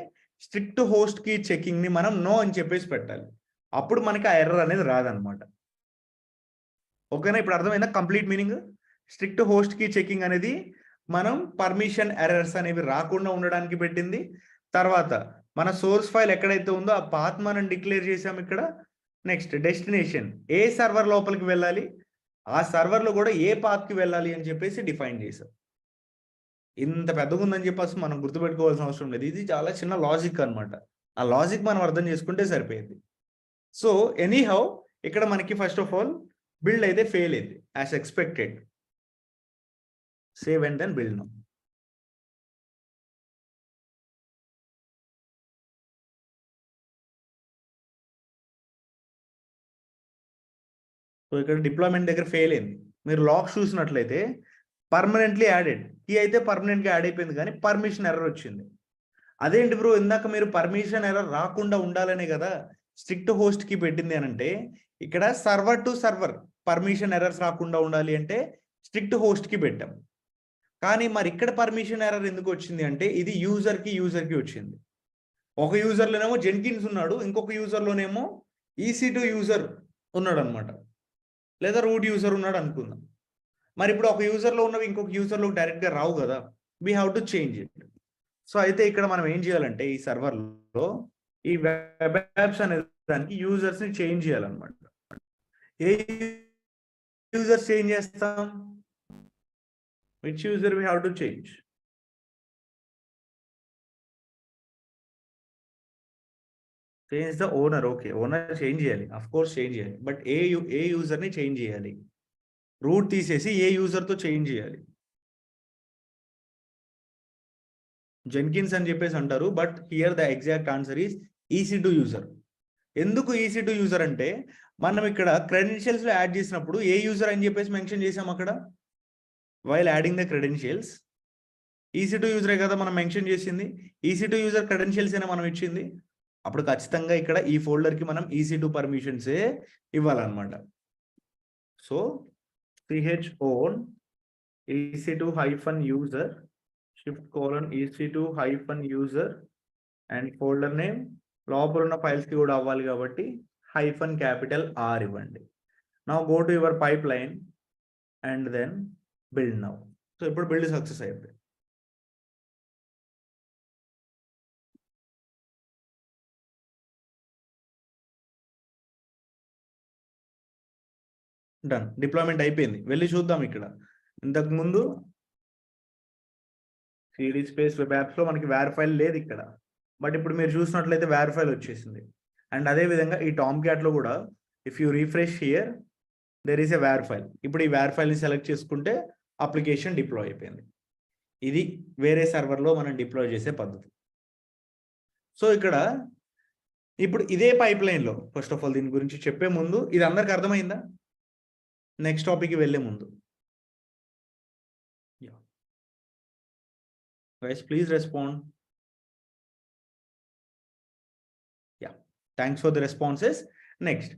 స్ట్రిక్ట్ హోస్ట్ కి చెకింగ్ ని మనం నో అని చెప్పేసి పెట్టాలి. అప్పుడు మనకి ఆ ఎర్రర్ అనేది రాదనమాట. ఓకేనా? ఇప్పుడు అర్థమైందా complete meaning? Strict host key checking అనేది మనం పర్మిషన్ ఎర్రర్స్ అనేవి రాకుండా ఉండడానికి పెట్టింది. తర్వాత మన సోర్స్ ఫైల్ ఎక్కడైతే ఉందో ఆ పాత్ మనం డిక్లేర్ చేసాం ఇక్కడ. నెక్స్ట్ డెస్టినేషన్ ఏ సర్వర్ లోపలికి వెళ్ళాలి, ఆ సర్వర్లో కూడా ఏ పాత్కి వెళ్ళాలి అని చెప్పేసి డిఫైన్ చేసాం. ఇంత పెద్దగా ఉందని చెప్పేసి మనం గుర్తుపెట్టుకోవాల్సిన అవసరం లేదు. ఇది చాలా చిన్న లాజిక్ అనమాట. ఆ లాజిక్ మనం అర్థం చేసుకుంటే సరిపోయింది. సో ఎనీహౌ ఇక్కడ మనకి ఫస్ట్ ఆఫ్ ఆల్ బిల్డ్ అయితే ఫెయిల్ అయింది as expected. Save and then build now. So ఇక్కడ డిప్లాయ్మెంట్ దగ్గర ఫెయిల్ అయింది. మీరు లాక్స్ చూసినట్లయితే పర్మనెంట్లీ యాడెడ్ కీ అయితే పర్మనెంట్గా యాడ్ అయిపోయింది, కానీ పర్మిషన్ ఎర్రర్ వచ్చింది. అదేంటి బ్రో, ఇందాక మీరు పర్మిషన్ ఎర్రర్ రాకుండా ఉండాలనే కదా స్ట్రిక్ట్ హోస్ట్ కి పెట్టింది అని అంటే, ఇక్కడ server to server permission errors రాకుండా ఉండాలి అంటే స్ట్రిక్ట్ హోస్ట్ కి పెట్టాం. కానీ మరి ఇక్కడ పర్మిషన్ ఎర్రర్ ఎందుకు వచ్చింది అంటే ఇది యూజర్ కి వచ్చింది. ఒక యూజర్లోనేమో జెన్కిన్స్ ఉన్నాడు, ఇంకొక యూజర్లోనేమో EC2 యూజర్ ఉన్నాడు అనమాట, లేదా రూట్ యూజర్ ఉన్నాడు అనుకుందాం. మరి ఇప్పుడు ఒక యూజర్లో ఉన్నవి ఇంకొక యూజర్లో డైరెక్ట్గా రావు కదా, we have to change it. So అయితే ఇక్కడ మనం ఏం చేయాలంటే ఈ సర్వర్లో ఈ వెబ్ యాప్స్ అనే దానికి యూజర్స్ని చేంజ్ చేయాలన్నమాట. ఏ యూజర్స్ చేంజ్ చేస్తాం? Which user we have to change? Change the owner. Okay, owner change చేయాలి, అఫ్ కోర్స్ చేంజ్ చేయాలి. బట్ ఏ యూజర్ని చేంజ్ చేయాలి? రూట్ తీసేసి ఏ యూజర్తో చేంజ్ చేయాలి? జెన్కిన్స్ అని చెప్పేసి అంటారు, but here the exact answer is EC2 user. ఎందుకు EC2 యూజర్ అంటే మనం ఇక్కడ క్రెడెన్షియల్స్ లో యాడ్ చేసినప్పుడు ఏ యూజర్ అని చెప్పేసి మెన్షన్ చేసాం అక్కడ. While adding the credentials EC2 యూజరే కదా మనం మెన్షన్ చేసింది. EC2 యూజర్ క్రెడెన్షియల్స్ అయినా మనం ఇచ్చింది. అప్పుడు ఖచ్చితంగా ఇక్కడ ఈ ఫోల్డర్ కి మనం EC2 పర్మిషన్సే ఇవ్వాలన్నమాట. So chown EC2-user shift:/EC2-user and folder name లోపల ఉన్న ఫైల్స్ కి కూడా అవ్వాలి కాబట్టి -R ఇవ్వండి. Now go to your pipeline and then build now. So ఇప్పుడు బిల్డ్ సక్సెస్ అయిపోయింది. డన్, డిప్లాయ్మెంట్ అయిపోయింది. వెళ్ళి చూద్దాం. ఇక్కడ ఇంతకు ముందు CD స్పేస్ వెబ్ యాప్స్ లో మనకి వేర్ ఫైల్ లేదు ఇక్కడ, బట్ ఇప్పుడు మీరు చూసినట్లయితే వేర్ ఫైల్ వచ్చేసింది. అండ్ అదే విధంగా ఈ టామ్ క్యాట్ లో కూడా if you refresh here there is a war file. ఇప్పుడు ఈ వేర్ ఫైల్ ని సెలెక్ట్ చేసుకుంటే అప్లికేషన్ డిప్లాయ్ అయిపోయింది. ఇది వేరే సర్వర్లో మనం డిప్లాయ్ చేసే పద్ధతి. సో ఇక్కడ ఇప్పుడు ఇదే పైప్ లైన్లో ఫస్ట్ ఆఫ్ ఆల్ దీని గురించి చెప్పే ముందు ఇది అందరికి అర్థమైందా? నెక్స్ట్ టాపిక్కి వెళ్ళే ముందు guys please respond. Thanks for the responses. Next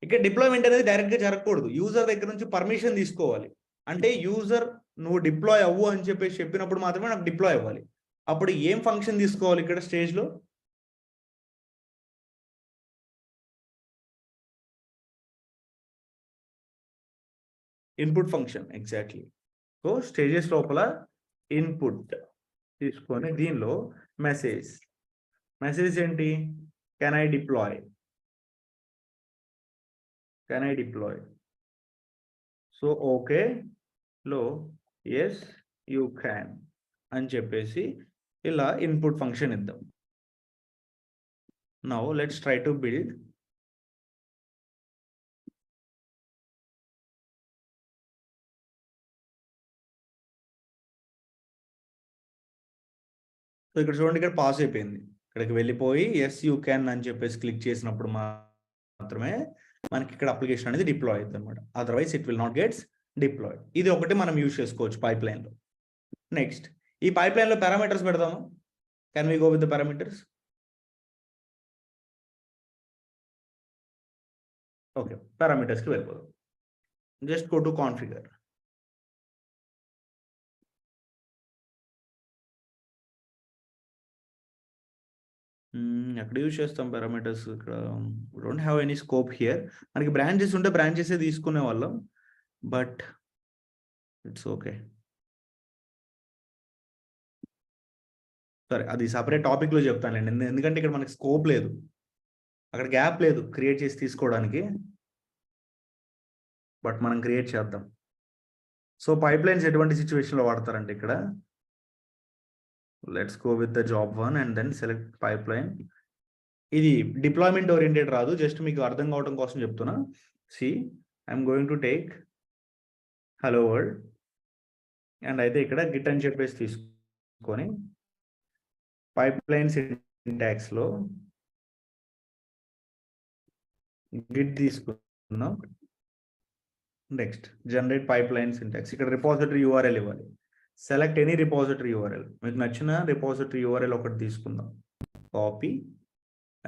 ఇక్కడ డిప్లాయ్మెంట్ అనేది డైరెక్ట్గా జరగకూడదు. యూజర్ దగ్గర నుంచి పర్మిషన్ తీసుకోవాలి. అంటే యూజర్ నువ్వు డిప్లాయ్ అవ్వు అని చెప్పేసి చెప్పినప్పుడు మాత్రమే నాకు డిప్లాయ్ అవ్వాలి. అప్పుడు ఏం ఫంక్షన్ తీసుకోవాలి ఇక్కడ స్టేజ్లో? Input function. Exactly. So stages లోపల ఇన్పుట్ తీసుకొని దీనిలో మెసేజ్ ఏంటి? Can I deploy. So okay లో ఎస్ యూ క్యాన్ అని చెప్పేసి ఇలా ఇన్పుట్ ఫంక్షన్ ఇద్దాం. Now let's try to build. So ఇక్కడ చూడండి, ఇక్కడ పాస్ అయిపోయింది. ఇక్కడికి వెళ్ళిపోయి ఎస్ యూ క్యాన్ అని చెప్పేసి క్లిక్ చేసినప్పుడు మాత్రమే మనకి ఇక్కడ అప్లికేషన్ అనేది డిప్లాయ్ అవుతుంది అనమాట. Otherwise it will not gets deployed. ఇది ఒకటి మనం యూజ్ చేసుకోవచ్చు పైప్ లైన్లో. నెక్స్ట్ ఈ పైప్ లైన్లో పారామీటర్స్ పెడదాము. Can we go with the parameters? Okay, పారామీటర్స్కి వెళ్ళిపోదాం. Just go to configure. ఎక్కడ యూజ్ చేస్తాం పారామీటర్స్? ఇక్కడ don't have any scope here. మనకి బ్రాంచెస్ ఉంటే బ్రాంచెసే తీసుకునే వాళ్ళం, బట్ ఇట్స్ ఓకే. సరే, అది సపరేట్ టాపిక్లో చెప్తానండి. ఎందుకంటే ఇక్కడ మనకి స్కోప్ లేదు, అక్కడ గ్యాప్ లేదు క్రియేట్ చేసి తీసుకోవడానికి. బట్ మనం క్రియేట్ చేద్దాం. సో పైప్ లైన్స్ ఎటువంటి సిచ్యువేషన్లో వాడతారంటే ఇక్కడ let's go with the job 1 and then select pipeline. ఇది డిప్లాయ్మెంట్ ఓరియంటెడ్ రాదు, జస్ట్ మీకు అర్థం కావడం కోసం చెప్తున్నా. See I'm going to take hello world and అయితే ఇక్కడ గిట్ అని చెప్పేసి తీసుకొని పైప్ లైన్ సింటాక్స్లో గిట్ తీసుకున్నాం. Next generate pipeline syntax. ఇక్కడ రిపోజిటరీ యూఆర్ఎల్ ఇవ్వాలి. Select any repository URL. మీకు నచ్చిన రిపోజిటరీ యూఆర్ఎల్ ఒకటి తీసుకుందాం. Copy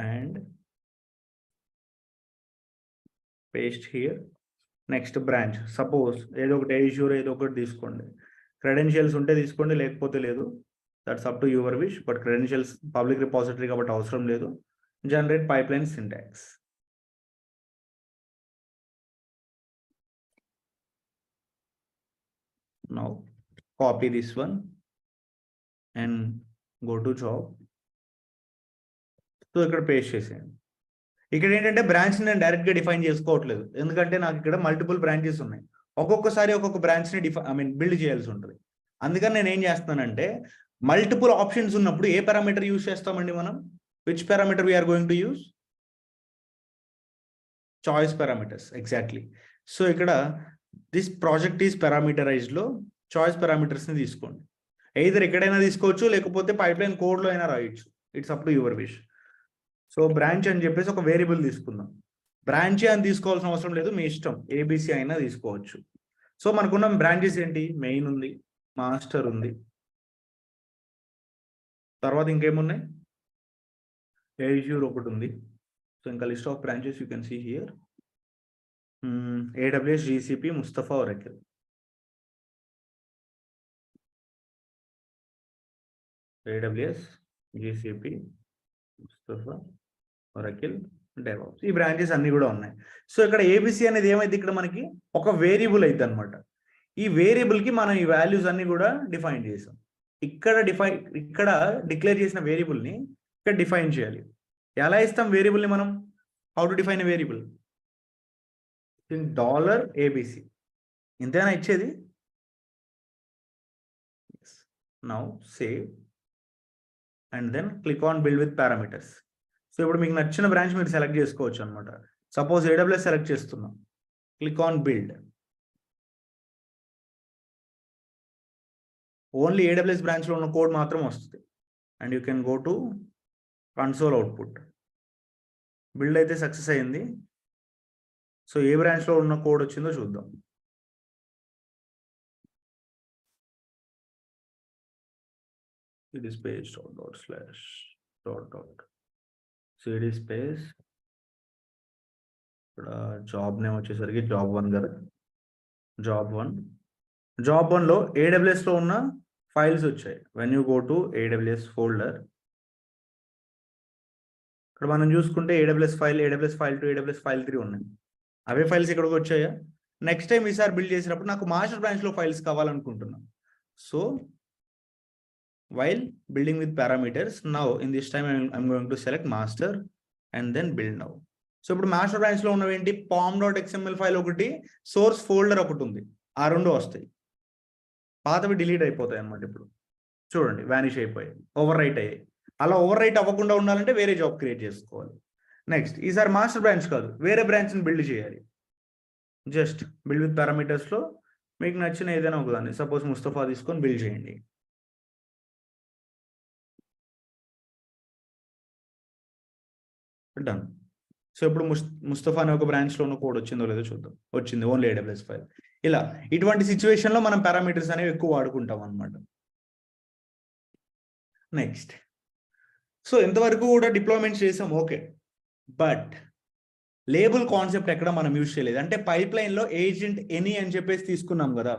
and paste here. Next branch. Suppose ఏదో ఒకటి ఏజ్యూర్ ఏదో ఒకటి తీసుకోండి. క్రెడెన్షియల్స్ ఉంటే తీసుకోండి, లేకపోతే లేదు. That's up to your wish. But credentials public repository కాబట్టి అవసరం లేదు. Generate pipeline syntax. Now copy this one and go to job. So ఇక్కడ పేస్ట్ చేసేయండి. ఇక్కడ ఏంటంటే బ్రాంచ్ నేను డైరెక్ట్గా డిఫైన్ చేసుకోవట్లేదు, ఎందుకంటే నాకు ఇక్కడ మల్టిపుల్ బ్రాంచెస్ ఉన్నాయి. ఒక్కొక్కసారి ఒక్కొక్క బ్రాంచ్ని బిల్డ్ చేయాల్సి ఉంటుంది. అందుకని నేను ఏం చేస్తున్నానంటే మల్టిపుల్ ఆప్షన్స్ ఉన్నప్పుడు ఏ పారామీటర్ యూజ్ చేస్తామండి మనం? Which parameter we're going to use? Choice parameters. Exactly. So ఇక్కడ దిస్ ప్రాజెక్ట్ ఈజ్ పారామీటరైజ్డ్లో చాయిస్ పారామీటర్స్ని తీసుకోండి. ఎయిదర్ ఎక్కడైనా తీసుకోవచ్చు, లేకపోతే పైప్ లైన్ కోడ్లో అయినా రాయొచ్చు. It's up to your wish. So branch అని చెప్పేసి ఒక వేరియబుల్ తీసుకుందాం. బ్రాంచ్ అని తీసుకోవాల్సిన అవసరం లేదు, మీ ఇష్టం. ఏబిసి అయినా తీసుకోవచ్చు. సో మనకున్న బ్రాంచెస్ ఏంటి? మెయిన్ ఉంది, మాస్టర్ ఉంది, తర్వాత ఇంకేమున్నాయి? ఏజ్యూర్ ఒకటి ఉంది. సో ఇంకా list of branches you can see here. AWS, GCP, Mustafa, Oracle. AWS, GCP, Mustafa, Oracle, DevOps. ఈ బ్రాంచెస్ అన్ని కూడా ఉన్నాయి. సో ఇక్కడ ABC అనేది ఏమైంది? ఇక్కడ మనకి ఒక వేరియబుల్ అయితే అనమాట. ఈ వేరియబుల్కి మనం ఈ వాల్యూస్ అన్ని కూడా డిఫైన్ చేసాం. ఇక్కడ డిక్లేర్ చేసిన వేరియబుల్ని ఇక్కడ డిఫైన్ చేయాలి. ఎలా ఇస్తాం వేరియబుల్ని మనం? How to define a variable? $ABC. ఇంతేనా ఇచ్చేది? Now save and then click on build with parameters. So ఇప్పుడు మీకు నచ్చిన బ్రాంచ్ మీరు సెలెక్ట్ చేసుకోవచ్చు అనమాట. సపోజ్ AWS సెలెక్ట్ చేస్తున్నాం. Click on build. Only AWS బ్రాంచ్లో ఉన్న కోడ్ మాత్రం వస్తుంది. And you can go to console output. Build అయితే సక్సెస్ అయింది. సో ఏ బ్రాంచ్లో ఉన్న కోడ్ వచ్చిందో చూద్దాం. cd space // cd space ఇక్కడ జాబ్ నేమ్ వచ్చేసరికి జాబ్ 1 కదా. జాబ్ 1లో AWS లో ఉన్న ఫైల్స్ వచ్చాయి. When you go to AWS folder, ఇక్కడ మనం చూసుకుంటే AWS ఫైల్ 2, AWS ఫైల్ 3 ఉన్నాయి. అవే ఫైల్స్ ఇక్కడికి వచ్చాయా? నెక్స్ట్ టైం ఈసారి బిల్డ్ చేసినప్పుడు నాకు మాస్టర్ బ్రాంచ్లో ఫైల్స్ కావాలనుకుంటున్నాను. So while building with parameters, now in this time I'm going to select master and then build now. So ఇప్పుడు మాస్టర్ బ్రాంచ్ లో ఉన్నవేంటి, pom.xml ఫైల్ ఒకటి, సోర్స్ ఫోల్డర్ ఒకటి ఉంది. ఆ రెండు వస్తాయి, పాతవి డిలీట్ అయిపోతాయి అన్నమాట. ఇప్పుడు చూడండి వానిష్ అయిపోయాయి, ఓవర్ రైట్ అయ్యాయి. అలా ఓవర్ రైట్ అవ్వకుండా ఉండాలంటే వేరే జాబ్ క్రియేట్ చేసుకోవాలి. నెక్స్ట్ ఈసారి మాస్టర్ బ్రాంచ్ కాదు, వేరే బ్రాంచ్ని బిల్డ్ చేయాలి. జస్ట్ బిల్డ్ విత్ పారామీటర్స్లో మీకు నచ్చిన ఏదైనా ఒకదాన్ని, సపోజ్ ముస్తఫా తీసుకొని బిల్డ్ చేయండి. డన్. సో ఇప్పుడు ముస్తఫా అనే ఒక బ్రాంచ్లో ఉన్న కోడ్ వచ్చిందో లేదో చూద్దాం. వచ్చింది, ఓన్లీ AWS ఫైల్. ఇలా ఇటువంటి సిచ్యువేషన్లో మనం పారామీటర్స్ అనేవి ఎక్కువ వాడుకుంటాం అనమాట. నెక్స్ట్, సో ఎంతవరకు కూడా డిప్లాయ్మెంట్స్ చేసాం, ఓకే. బట్ లేబుల్ కాన్సెప్ట్ ఎక్కడ మనం యూజ్ చేయలేదు. అంటే పైప్ లైన్లో ఏజెంట్ ఎనీ అని చెప్పేసి తీసుకున్నాం కదా.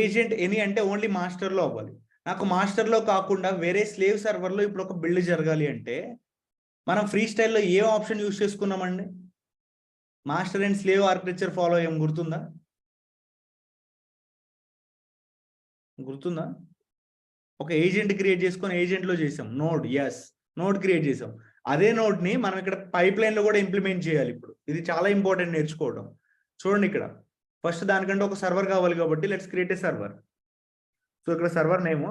ఏజెంట్ ఎనీ అంటే ఓన్లీ మాస్టర్లో అవ్వాలి. నాకు మాస్టర్లో కాకుండా వేరే స్లేవ్ సర్వర్లో ఇప్పుడు ఒక బిల్డ్ జరగాలి అంటే మనం ఫ్రీ స్టైల్లో ఏ ఆప్షన్ యూజ్ చేసుకున్నామండి? Master and slave architecture follow అయ్యాం, గుర్తుందా? ఒక ఏజెంట్ క్రియేట్ చేసుకొని ఏజెంట్లో చేసాం. నోడ్ క్రియేట్ చేసాం. అదే నోడ్ని మనం ఇక్కడ పైప్ లైన్లో కూడా ఇంప్లిమెంట్ చేయాలి. ఇప్పుడు ఇది చాలా ఇంపార్టెంట్ నేర్చుకోవడం. చూడండి, ఇక్కడ ఫస్ట్ దానికంటే ఒక సర్వర్ కావాలి కాబట్టి let's create a server. So ఇక్కడ సర్వర్ నేమ్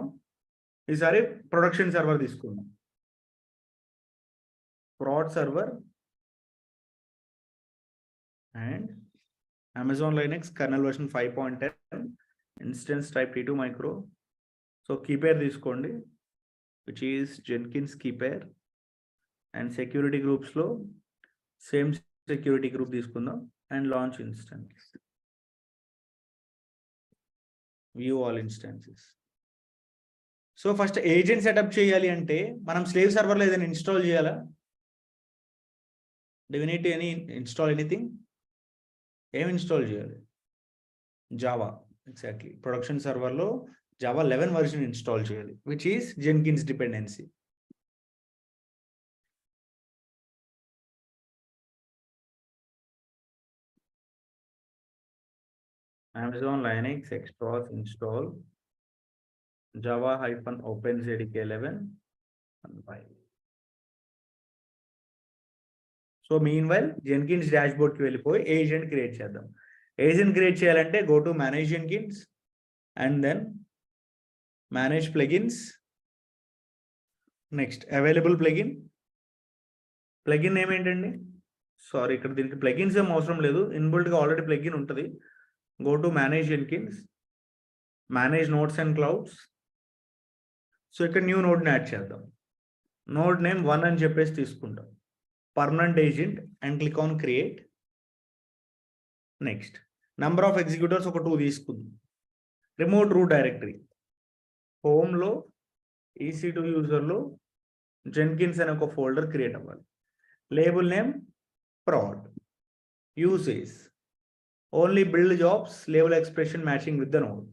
ఈసారి ప్రొడక్షన్ సర్వర్ తీసుకుందాం. prod server and Amazon Linux kernel version 5.10, instance type T2 micro. So key pair తీసుకోండి, which is Jenkins key pair, and security groups లో same security group తీసుకుందాం and launch instance, view all instances. So first agent setup చేయాలి అంటే మనం slave సర్వర్లో ఏదైనా install చేయాలా? Do we need to install anything? ఏం install చేయాలి? జావా. ఎగ్జాక్ట్లీ, ప్రొడక్షన్ సర్వర్లో జావా 11 వర్షన్ ఇన్స్టాల్ చేయాలి, which is Jenkins dependency. Amazon Linux extras install java-openjdk 11 and file. So meanwhile Jenkins డాష్ బోర్డ్కి వెళ్ళిపోయి ఏజెంట్ క్రియేట్ చేద్దాం. Agent create చేయాలంటే go to manage Jenkins and then manage plugins. Next available plugin name ఏంటండి? Sorry, ఇక్కడ దీనికి plugins ఏం అవసరం లేదు, ఇన్బుల్ట్గా ఆల్రెడీ ప్లగిన్ ఉంటుంది. Go to manage Jenkins, manage notes and clouds. So ఇక్కడ న్యూ నోడ్ని యాడ్ చేద్దాం. నోడ్ నేమ్ 1 అని చెప్పేసి తీసుకుంటాం. Permanent agent and click on create. Next number of executors ఒక 2 తీసుకుందాం. రిమోట్ రూట్ డైరెక్టరీ హోమ్లో EC2 యూజర్లో జెన్కిన్స్ అనే ఒక ఫోల్డర్ క్రియేట్ అవ్వాలి. Label name prod. Usage only build jobs label expression matching with the node.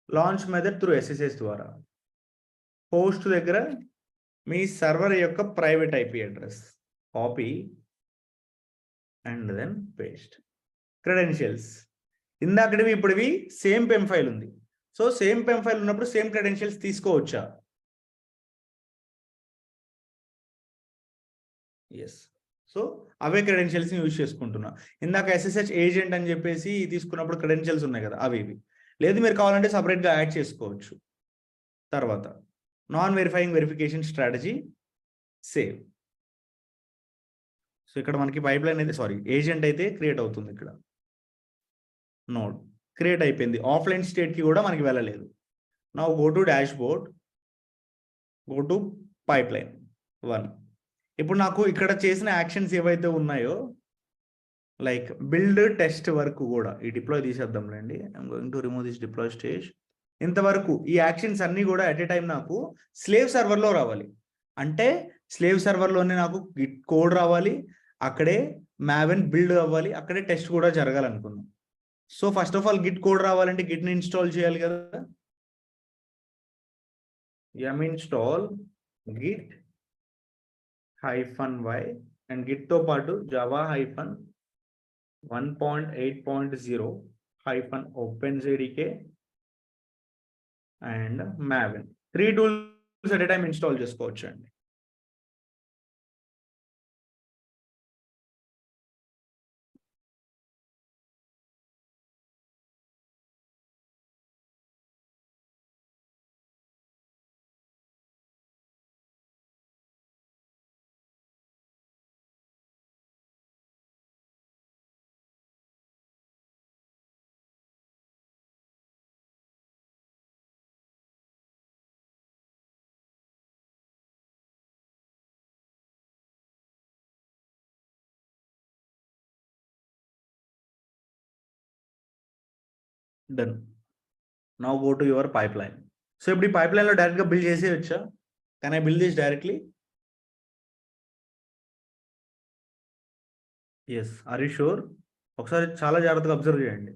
Launch method through SSH ద్వారా. Host దగ్గర మీ server యొక్క private IP address copy and then paste. Credentials ఇందాకటివి ఇప్పుడువి same PEM file ఉంది. So same PEM file ఉన్నప్పుడు same credentials తీసుకోవచ్చా? Yes. So అవే క్రెడెన్షియల్స్ని యూజ్ చేసుకుంటున్నా. ఇందాక SSH ఏజెంట్ అని చెప్పేసి తీసుకున్నప్పుడు క్రెడెన్షియల్స్ ఉన్నాయి కదా, అవి లేదు. మీరు కావాలంటే సపరేట్గా యాడ్ చేసుకోవచ్చు. తర్వాత non verification strategy save. So ఇక్కడ మనకి పైప్ లైన్ అయితే ఏజెంట్ అయితే క్రియేట్ అవుతుంది. ఇక్కడ నోడ్ క్రియేట్ అయిపోయింది. ఆఫ్లైన్ స్టేట్కి కూడా మనకి వెళ్ళలేదు. Now go to dash board, go to pipe line 1. ఇప్పుడు నాకు ఇక్కడ చేసిన యాక్షన్స్ ఏవైతే ఉన్నాయో లైక్ బిల్డ్ టెస్ట్ వరకు కూడా ఈ డిప్లాయ్ తీసేద్దాంలేండి. I'm going to remove this deploy stage. ఇంతవరకు ఈ యాక్షన్స్ అన్నీ కూడా ఎట్ ఏ టైం నాకు స్లేవ్ సర్వర్లో రావాలి. అంటే స్లేవ్ సర్వర్లోనే నాకు గిట్ కోడ్ రావాలి, అక్కడే మావెన్ బిల్డ్ అవ్వాలి, అక్కడే టెస్ట్ కూడా జరగాలనుకున్నాం. So first of all git code రావాలంటే గిట్ని ఇన్స్టాల్ చేయాలి కదా. yum install git -y and git తో పాటు java -1.8.0 -openjdk and maven 3 tools at a time install చేసుకోవచ్చు అండి. Done. Now go to your pipeline. So ఇప్పుడు ఈ పైప్ లైన్లో డైరెక్ట్గా బిల్డ్ చేసేయచ్చా? Can I build this directly? Yes. Are you sure? ఒకసారి చాలా జాగ్రత్తగా అబ్జర్వ్ చేయండి.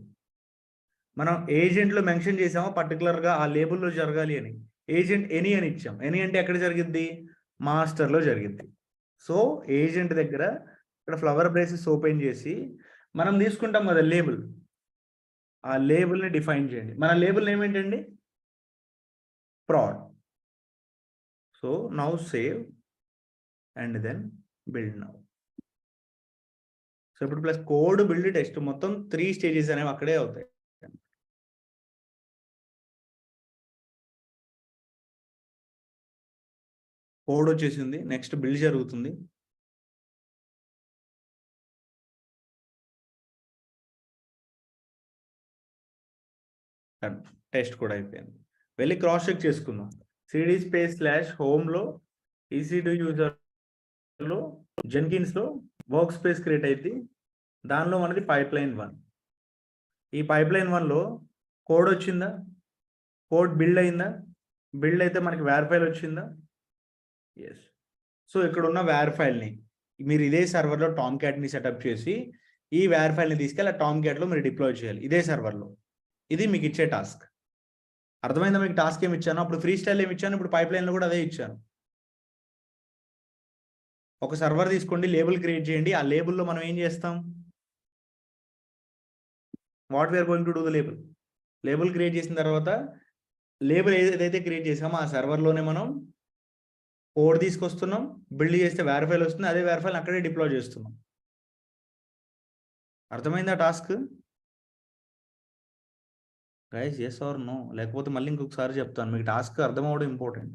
మనం ఏజెంట్లో మెన్షన్ చేసామో పర్టికులర్గా ఆ లేబుల్లో జరగాలి అని. ఏజెంట్ ఎనీ అని ఇచ్చాం. ఎనీ అంటే ఎక్కడ జరిగిద్ది? మాస్టర్లో జరిగిద్ది. సో ఏజెంట్ దగ్గర ఇక్కడ ఫ్లవర్ బ్రేసెస్ ఓపెన్ చేసి మనం తీసుకుంటాం కదా లేబుల్, ఆ లేబుల్ని డిఫైన్ చేయండి. మన లేబుల్ ఏమేంటండి? prod. So now save and then build now. So ఇప్పుడు ప్లస్ కోడ్ బిల్డ్ టెస్ట్ మొత్తం 3 స్టేజెస్ అనేవి అక్కడే అవుతాయి. కోడ్ వచ్చేసింది, నెక్స్ట్ బిల్డ్ జరుగుతుంది. టెస్ట్ కూడా అయిపోయింది. వెళ్ళి క్రాస్ చెక్ చేసుకుందాం. సిడి /home EC2 యూజర్లో జెన్కిన్స్లో వర్క్ స్పేస్ క్రియేట్ అయింది. దానిలో మనది పైప్లైన్ 1. ఈ పైప్లైన్ 1లో కోడ్ వచ్చిందా? కోడ్ బిల్డ్ అయిందా? బిల్డ్ అయితే మనకి వేర్ ఫైల్ వచ్చిందా? ఎస్. సో ఇక్కడ ఉన్న వేర్ ఫైల్ని మీరు ఇదే సర్వర్లో టామ్ క్యాట్ని సెటప్ చేసి ఈ వేర్ ఫైల్ని తీసుకెళ్ళి ఆ టామ్ క్యాట్లో మీరు డిప్లాయ్ చేయాలి ఇదే సర్వర్లో. ఇది మీకు ఇచ్చే టాస్క్. అర్థమైందా? మీకు టాస్క్ ఏమి ఇచ్చాను? అప్పుడు ఫ్రీ స్టైల్ ఏమి ఇచ్చాను, ఇప్పుడు పైప్లైన్లో కూడా అదే ఇచ్చాను. ఒక సర్వర్ తీసుకోండి, లేబుల్ క్రియేట్ చేయండి. ఆ లేబుల్లో మనం ఏం చేస్తాం? What we're going to do the label. Label create చేసిన తర్వాత లేబుల్ ఏదైతే క్రియేట్ చేసామో ఆ సర్వర్లోనే మనం కోడ్ తీసుకొస్తున్నాం, బిల్డ్ చేస్తే వేర్ ఫైల్ వస్తుంది, అదే వేర్ ఫైల్ అక్కడే డిప్లాయ్ చేస్తున్నాం. అర్థమైందా task? Guys yes or no? లేకపోతే మళ్ళీ ఇంకొకసారి చెప్తాను, మీకు టాస్క్ అర్థం అవ్వడం important.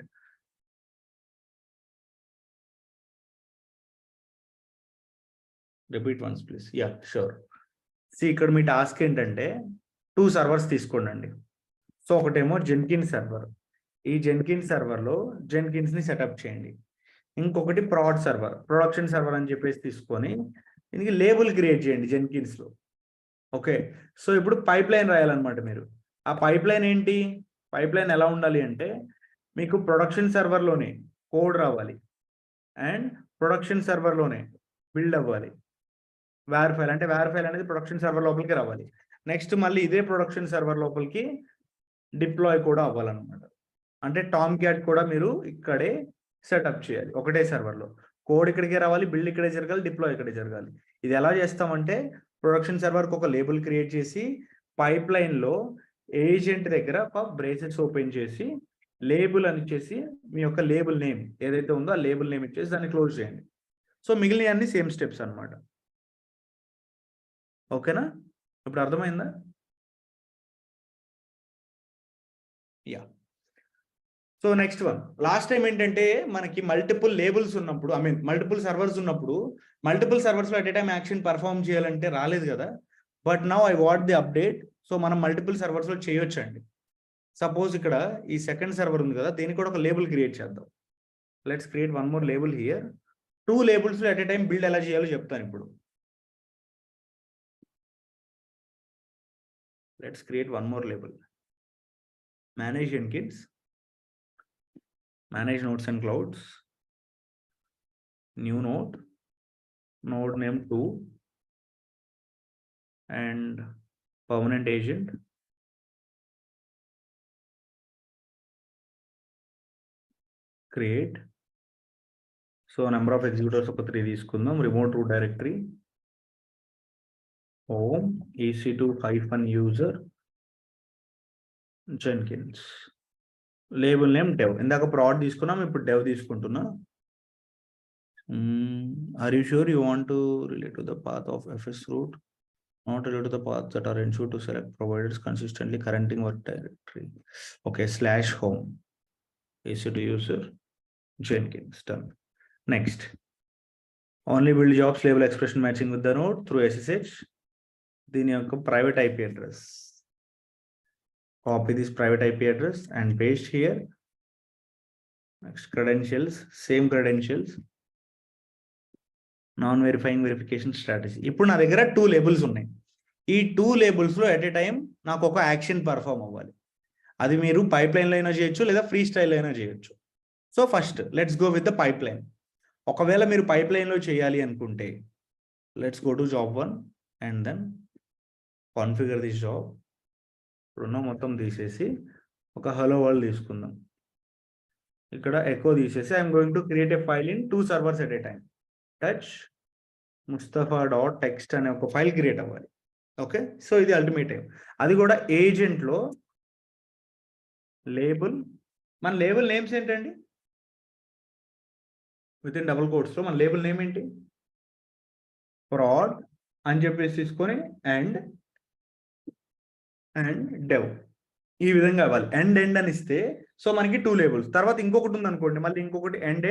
Repeat once please. Yeah sure. ఇక్కడ మీ టాస్క్ ఏంటంటే 2 సర్వర్స్ తీసుకోండి. సో ఒకటేమో జెన్కిన్స్ సర్వర్. ఈ జెన్కిన్స్ సర్వర్లో జెన్కిన్స్ని సెటప్ చేయండి. ఇంకొకటి ప్రాడ్ సర్వర్, ప్రొడక్షన్ సర్వర్ అని చెప్పేసి తీసుకొని దీనికి లేబుల్ క్రియేట్ చేయండి జెన్కిన్స్లో. ఓకే. సో ఇప్పుడు పైప్ లైన్ రాయాలన్నమాట మీరు. ఆ పైప్ లైన్ ఏంటి? పైప్ లైన్ ఎలా ఉండాలి అంటే మీకు ప్రొడక్షన్ సర్వర్లోనే కోడ్ రావాలి అండ్ ప్రొడక్షన్ సర్వర్లోనే బిల్డ్ అవ్వాలి. వేర్ ఫైల్ అంటే వేర్ ఫైల్ అనేది ప్రొడక్షన్ సర్వర్ లోపలికి రావాలి. నెక్స్ట్ మళ్ళీ ఇదే ప్రొడక్షన్ సర్వర్ లోపలికి డిప్లాయ్ కూడా అవ్వాలన్నమాట. అంటే టామ్ క్యాట్ కూడా మీరు ఇక్కడే సెటప్ చేయాలి ఒకటే సర్వర్లో. కోడ్ ఇక్కడికే రావాలి, బిల్డ్ ఇక్కడే జరగాలి, డిప్లాయ్ ఇక్కడే జరగాలి. ఇది ఎలా చేస్తామంటే ప్రొడక్షన్ సర్వర్కి ఒక లేబుల్ క్రియేట్ చేసి పైప్ లైన్లో ఏజెంట్ దగ్గర ఒక బ్రేసెస్ ఓపెన్ చేసి లేబుల్ అని ఇచ్చేసి మీ యొక్క లేబుల్ నేమ్ ఏదైతే ఉందో ఆ లేబుల్ నేమ్ ఇచ్చేసి దాన్ని క్లోజ్ చేయండి. సో మిగిలిన అన్ని సేమ్ స్టెప్స్ అన్నమాట. ఓకేనా? ఇప్పుడు అర్థమైందా? Yeah. So next one, last time ఏంటంటే మనకి మల్టిపుల్ లేబుల్స్ ఉన్నప్పుడు, మల్టిపుల్ సర్వర్స్ ఉన్నప్పుడు మల్టిపుల్ సర్వర్స్లో at a time action perform చేయాలంటే రాలేదు కదా. But now I what the update. So మనం మల్టిపుల్ సర్వర్స్లో చేయొచ్చండి. సపోజ్ ఇక్కడ ఈ సెకండ్ సర్వర్ ఉంది కదా, దీనికి కూడా ఒక లేబుల్ క్రియేట్ చేద్దాం. Let's create one more label here. 2 labels లో at a time బిల్డ్ ఎలా చేయాలో చెప్తాను ఇప్పుడు. Let's create one more label. Manage Jenkins, manage nodes and clouds, new node, node name 2, and permanent agent. Create. So number of executors ఒక 3 తీసుకుందాం. Remote root directory, home, EC2-user, Jenkins. Label name dev. ఇందాక prod తీసుకున్నాం, ఇప్పుడు dev తీసుకుంటున్నా. Are you sure you want to relate to the path of FS root? Not relate to the paths that are ensured to select providers consistently currenting work directory. Okay, /home, EC2-user, Jenkins, done. Next, only build jobs label expression matching with the node through SSH. దీని యొక్క private IP address. Copy this private IP address and paste here. Next, credentials, same credentials. Non-verifying verification strategy. ఇప్పుడు నా దగ్గర 2 labels ఉన్నాయి. ఈ 2 labels లో at a time నాకు ఒక యాక్షన్ పర్ఫామ్ అవ్వాలి. అది మీరు పైప్ లైన్ లో అయినా చేయొచ్చు లేదా ఫ్రీ స్టైల్ అయినా చేయొచ్చు. So first let's go with the pipeline. ఒకవేళ మీరు పైప్ లైన్ లో చేయాలి అనుకుంటే let's go to job 1 and then configure this job. ఇప్పుడున్న మొత్తం తీసేసి ఒక హలో వరల్డ్ తీసుకుందాం. ఇక్కడ ఎకో తీసేసి I'm going to create a file in 2 servers at a time. Touch mustafa.txt అనే ఒక ఫైల్ క్రియేట్ అవ్వాలి. ఓకే, సో ఇది అల్టిమేట్ ఎయిమ్. అది కూడా ఏజెంట్లో లేబుల్, మన లేబుల్ నేమ్స్ ఏంటండి? విత్ ఇన్ డబుల్ కోట్స్లో మన లేబుల్ నేమ్ ఏంటి? ప్రాడ్ అని చెప్పేసి తీసుకొని అండ్ డెవ్ ఈ విధంగా అవ్వాలి. ఎండ్ అని ఇస్తే సో మనకి 2 లేబుల్స్. తర్వాత ఇంకొకటి ఉంది అనుకోండి, మళ్ళీ ఇంకొకటి ఎండ్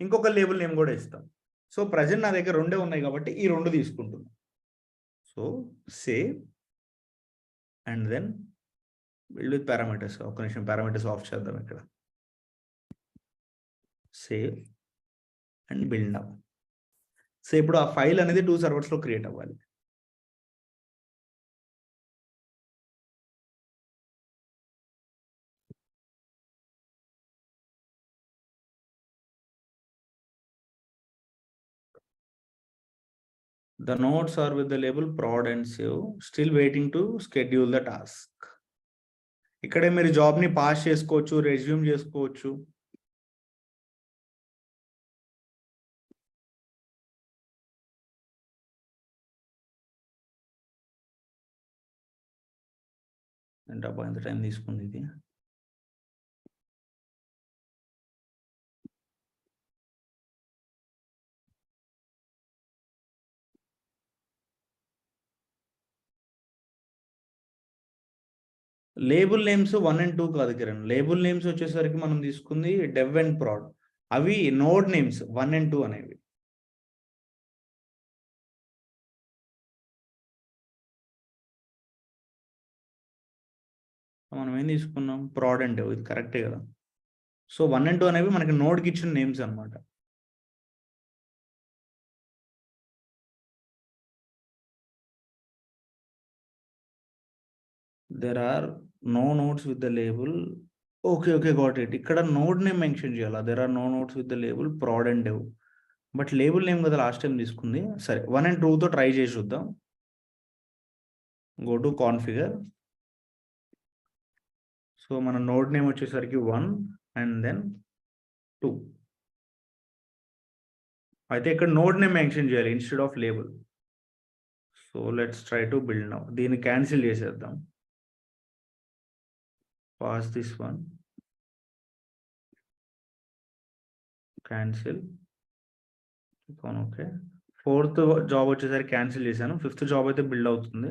ఇంకొక లేబుల్ నేమ్ కూడా ఇస్తాం. సో ప్రజెంట్ నా దగ్గర 2 ఉన్నాయి కాబట్టి ఈ 2 తీసుకుంటున్నాం. So save and then build with parameters. ఒక నిమిషం పారామీటర్స్ ఆఫ్ చేద్దాం ఇక్కడ. Save and build now. So ఇప్పుడు ఆ ఫైల్ అనేది 2 సర్వర్స్లో క్రియేట్ అవ్వాలి. The nodes are with the label prod and save. Still waiting to schedule the task. ఇక్కడే మీరు జాబ్ని పాస్ చేసుకోవచ్చు, రెజ్యూమ్ చేసుకోవచ్చు. ఎంత టైం తీసుకుంది ఇది? లేబుల్ నేమ్స్ 1 and 2 కాదు కిరణ్. లేబుల్ నేమ్స్ వచ్చేసరికి మనం తీసుకుంది డెవ్ అండ్ ప్రాడ్. అవి నోడ్ నేమ్స్ 1 and 2 అనేవి. మనం ఏం తీసుకున్నాం? Proud and dev. ఇది కరెక్టే కదా? సో 1 and 2 అనేవి మనకి నోడ్కి ఇచ్చిన నేమ్స్ అనమాట. There are no nodes with the label. Okay, got it. ఇక్కడ నోడ్ నేమ్ మెన్షన్ చేయాలా? There are no nodes with the label prod and dev. But label name కదా లాస్ట్ టైం తీసుకుంది. సరే 1 and 2తో ట్రై చేసి చూద్దాం. Go to configure. So మన node name వచ్చేసరికి 1 అండ్ దెన్ 2. అయితే ఇక్కడ నోడ్ నేమ్ మెన్షన్ చేయాలి instead off label. So let's try to build now. దీన్ని క్యాన్సిల్ చేసేద్దాం. Pass this one, cancel, click on OK. 4th job వచ్చేసరికి క్యాన్సిల్ చేశాను. 5th job అయితే బిల్డ్ అవుతుంది.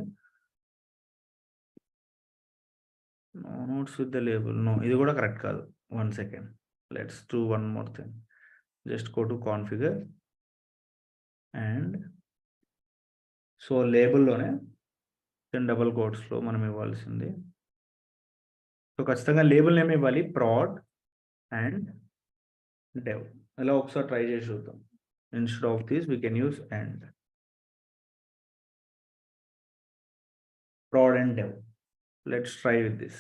No nodes with the label. No, ఇది కూడా correct కాదు. 1 second. Let's do one more thing. Just go to configure and so లేబుల్లోనే double కోట్స్లో మనం ఇవ్వాల్సింది. సో ఖచ్చితంగా లేబుల్ నేమ్ ఇవ్వాలి ప్రాడ్ అండ్ డెవ్. ఇలా ఒకసారి ట్రై చేసి చూద్దాం. Instead of this, we can use and. Prod and dev. Let's try with this.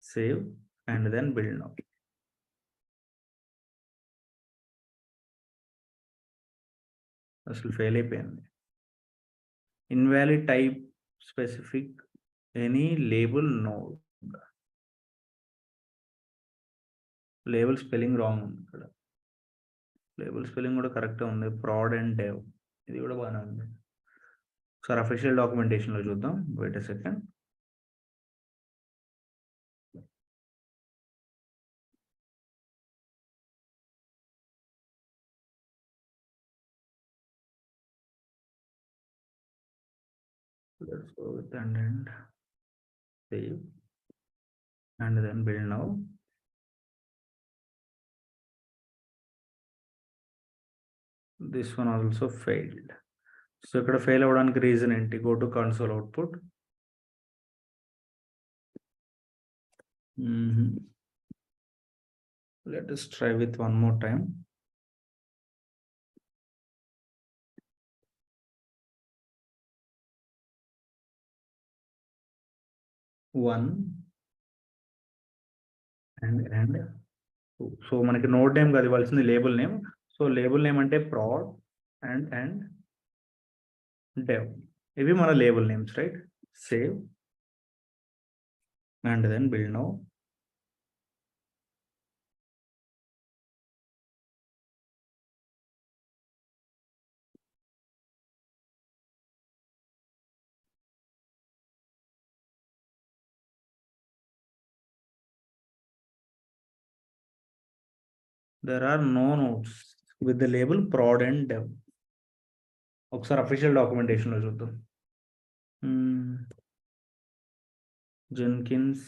Save and then build now. అసలు ఫెయిల్ అయిపోయింది. Invalid type specific any label no. Label spelling wrong ఉంది ఇక్కడ. Label spelling కూడా కరెక్ట్గా ఉంది. Proud and dev ఇది కూడా బాగానే ఉంది. ఒకసారి అఫీషియల్ డాక్యుమెంటేషన్లో చూద్దాం. Wait a second. Let's go with and save and then build now. This one also failed. So ఇక్కడ ఫెయిల్ అవ్వడానికి రీజన్ ఏంటి? Go to console output. Let us try with one more time. One and two. So మనకి node name కాదు ఇవ్వాల్సింది, label name. So label name అంటే prod and dev. ఇవి మన label names, right? Save and then build now. There are no nodes with the label prod and dev. ఒకసారి official డాక్యుమెంటేషన్లో చూద్దాం. Jenkins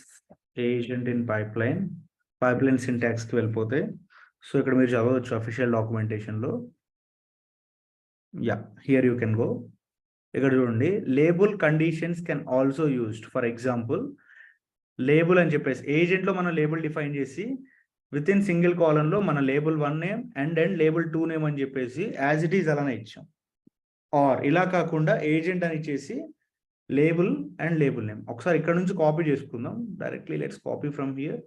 agent in pipeline సింటాక్స్కి వెళ్ళిపోతే, so ఇక్కడ మీరు చదవచ్చు అఫీషియల్ డాక్యుమెంటేషన్లో. Yeah, here you can go. ఇక్కడ చూడండి, label conditions can also used. For example label అని చెప్పేసి ఏజెంట్లో మనం లేబుల్ డిఫైన్ చేసి విత్ ఇన్ సింగిల్ కాలంలో మన label 1 name and label 2 name అని చెప్పేసి యాజ్ ఇట్ ఈజ్ అలానే ఇచ్చాం. ఆర్ ఇలా కాకుండా ఏజెంట్ అని ఇచ్చేసి లేబుల్ అండ్ లేబుల్ నేమ్. ఒకసారి ఇక్కడ నుంచి కాపీ చేసుకుందాం directly. Let's copy from here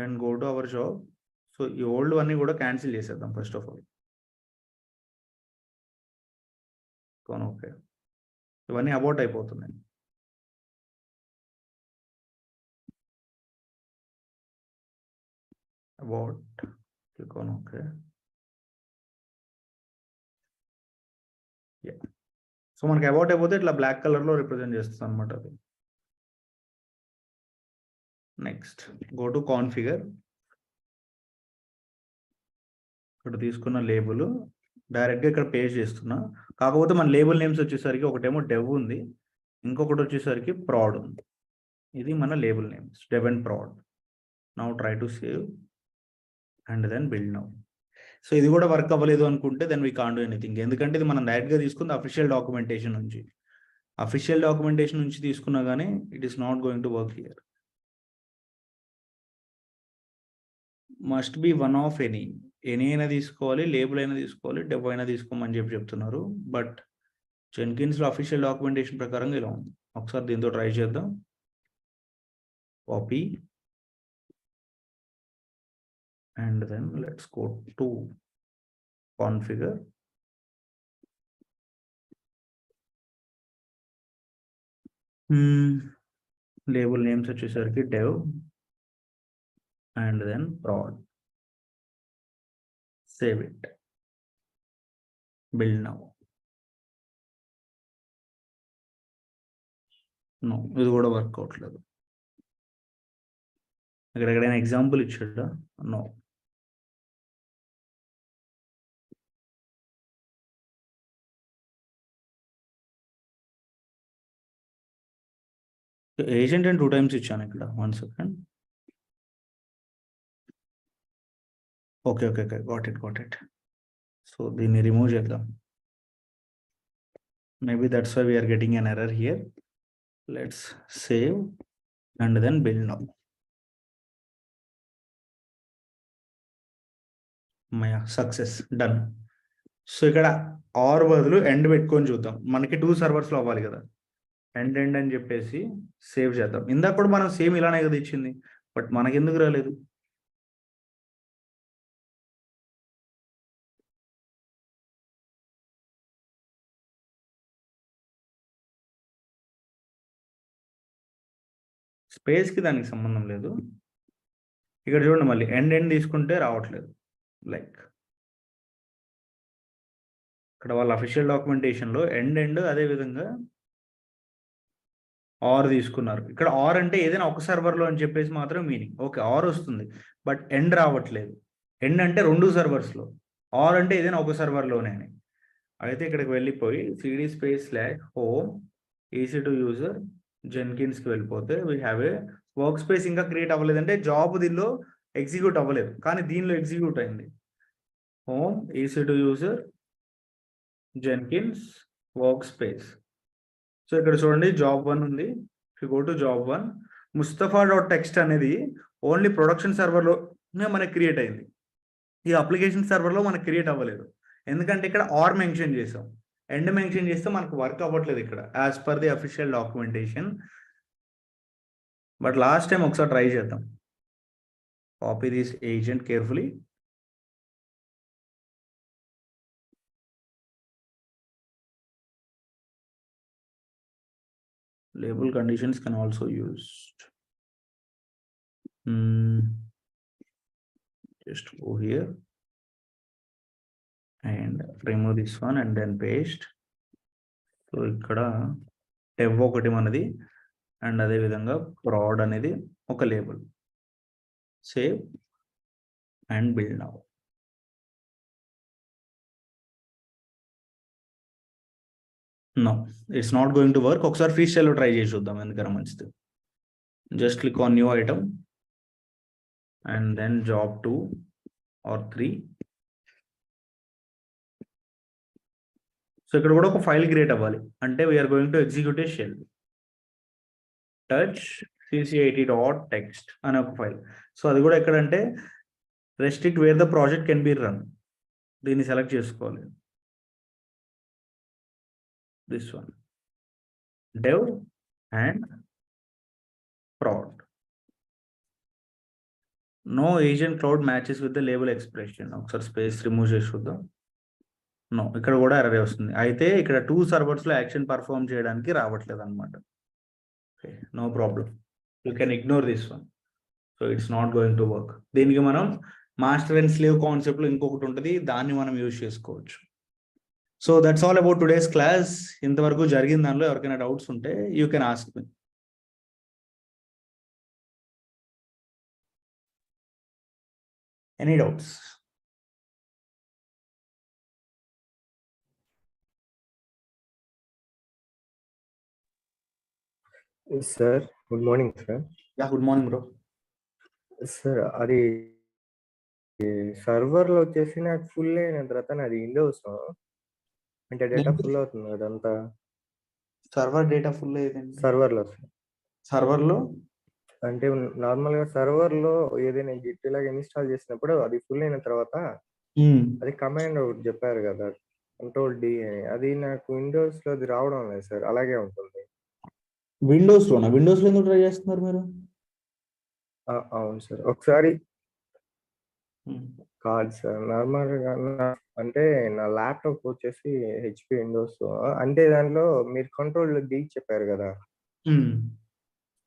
and go to our job. So ఈ ఓల్డ్ అన్ని కూడా క్యాన్సిల్ చేసేద్దాం ఫస్ట్ ఆఫ్ ఆల్. ఓకే, ఇవన్నీ అబౌట్ అయిపోతున్నాయి. About, click on OK. Yeah. So మనకి అబౌట్ అయిపోతే ఇట్లా బ్లాక్ కలర్ లో రిప్రజెంట్ చేస్తుంది అనమాట అది. Next go to configure. ఇక్కడ తీసుకున్న లేబుల్ డైరెక్ట్గా ఇక్కడ పేస్ట్ చేస్తున్నా. కాకపోతే మన లేబుల్ నేమ్స్ వచ్చేసరికి ఒకటేమో డెవ్ ఉంది, ఇంకొకటి వచ్చేసరికి ప్రాడ్ ఉంది. ఇది మన label names, dev and prod. Now try to save and then build now. So ఇది కూడా వర్క్ అవ్వలేదు అనుకుంటే then we can't do anything. ఎందుకంటే ఇది మనం డైరెక్ట్గా తీసుకుంది అఫీషియల్ డాక్యుమెంటేషన్ నుంచి. అఫీషియల్ డాక్యుమెంటేషన్ నుంచి తీసుకున్నా కానీ it is not going to work here. Must be one of any అయినా తీసుకోవాలి, లేబుల్ అయినా తీసుకోవాలి, డెవ్ అయినా తీసుకోమని చెప్తున్నారు. బట్ జెన్కిన్స్లో అఫీషియల్ డాక్యుమెంటేషన్ ప్రకారంగా ఇలా ఉంది. ఒకసారి దీంతో ట్రై చేద్దాం. Copy and then let's go to configure. Label names వచ్చేసరికి dev and then prod. Save it. Build now. No, ఇది కూడా వర్క్ అవట్లేదు. ఎక్కడైనా ఎగ్జాంపుల్ ఇచ్చాడా? నో. ఏజెంట్ అని 2 times ఇచ్చాను ఇక్కడ. 1 second. Okay, got it. So దీన్ని రిమూవ్ చేద్దాం. Maybe that's why we're getting an error here. Let's save and then build now. Success done. So ఇక్కడ ఆర్ బదులు ఎండ్ పెట్టుకొని చూద్దాం. మనకి 2 సర్వర్స్లో అవ్వాలి కదా. ఎండ్ అని చెప్పేసి సేవ్ చేద్దాం. ఇందాక కూడా మనం సేమ్ ఇలానే కదా ఇచ్చింది, బట్ మనకెందుకు రాలేదు? స్పేస్కి దానికి సంబంధం లేదు. ఇక్కడ చూడండి, మళ్ళీ ఎండ్ తీసుకుంటే రావట్లేదు. లైక్ ఇక్కడ వాళ్ళ అఫీషియల్ డాక్యుమెంటేషన్లో ఎండ్ అదే విధంగా ఆర్ తీసుకున్నారు. ఇక్కడ ఆర్ అంటే ఏదైనా ఒక సర్వర్లో అని చెప్పేసి మాత్రం మీనింగ్. ఓకే, ఆర్ వస్తుంది, బట్ ఎండ్ రావట్లేదు. ఎండ్ అంటే 2 సర్వర్స్లో, ఆర్ అంటే ఏదైనా ఒక సర్వర్లోనే అని. అయితే ఇక్కడికి వెళ్ళిపోయి cd /home EC2 యూజర్ జెన్కిన్స్కి వెళ్ళిపోతే we have A work space. ఇంకా క్రియేట్ అవ్వలేదంటే జాబ్ దీనిలో ఎగ్జిక్యూట్ అవ్వలేదు, కానీ దీనిలో ఎగ్జిక్యూట్ అయింది. Home EC2 user Jenkins work space. So ఇక్కడ చూడండి జాబ్ 1 ఉంది. గో టు జాబ్ 1, mustafa.txt అనేది ఓన్లీ ప్రొడక్షన్ సర్వర్లోనే మనకి క్రియేట్ అయింది. ఈ అప్లికేషన్ సర్వర్లో మనకు క్రియేట్ అవ్వలేదు, ఎందుకంటే ఇక్కడ ఆర్ మెన్షన్ చేసాం. ఎండ్ మెన్షన్ చేస్తే మనకు వర్క్ అవ్వట్లేదు ఇక్కడ as per the official documentation. But last time ఒకసారి ట్రై చేద్దాం. Copy this agent carefully. Label conditions can also used. Just go here and remove this one and then paste. So ikkada dev ఒకటి మనది, and అదే విధంగా prod అనేది ఒక label. Save and build now. No, it's not going to work. ఒకసారి free స్టైల్లో try చేసి చూద్దాం, ఎందుకన్నా మంచిది. Just click on new item and then job 2 or 3. So ఇక్కడ కూడా ఒక ఫైల్ క్రియేట్ అవ్వాలి. అంటే we're going to execute a shell touch cc80.txt అనే ఒక ఫైల్. సో అది కూడా ఎక్కడంటే restrict where the project can be run. దీన్ని సెలెక్ట్ చేసుకోవాలి. This one, dev and prod. No agent cloud matches with the label expression. ఒకసారి space remove చేసి చూద్దాం. నో, ఇక్కడ కూడా ఎర్రర్ వస్తుంది. అయితే ఇక్కడ 2 సర్వర్స్లో యాక్షన్ పర్ఫామ్ చేయడానికి రావట్లేదు అనమాట. Okay, no problem, you can ignore this one. So it's not going to work. దీనికి మనం మాస్టర్ అండ్ స్లేవ్ కాన్సెప్ట్లో ఇంకొకటి ఉంటుంది, దాన్ని మనం యూజ్ చేసుకోవచ్చు. So that's all about today's class. ఇంతవరకు జరిగిన దానిలో ఎవరికైనా డౌట్స్ ఉంటే you can ask me. Any doubts? Sir good morning sir. Yeah, good morning bro. Sir అది సర్వర్లో వచ్చేసి నాకు ఫుల్ అయిన తర్వాత నాది విండోస్ అంటే డేటా ఫుల్ అవుతుంది అదంతా. సర్వర్ డేటా ఫుల్ అయ్యింది సర్వర్లో సర్వర్లో అంటే నార్మల్గా సర్వర్లో ఏదైనా గిట్ ఇలాగ ఇన్స్టాల్ చేసినప్పుడు అది ఫుల్ అయిన తర్వాత అది కమాండ్ ఒకటి చెప్పారు కదా, Ctrl+D అని. అది నాకు విండోస్లో అది రావడం లేదు సార్, అలాగే ఉంటుంది. విండోస్లో ఎందుకు ట్రై చేస్తున్నారు మీరు? అవును సార్, ఒకసారి కాదు సార్, నార్మల్గా అంటే నా ల్యాప్టాప్ వచ్చేసి HP విండోస్. అంటే దాంట్లో మీరు Ctrl+D చెప్పారు కదా,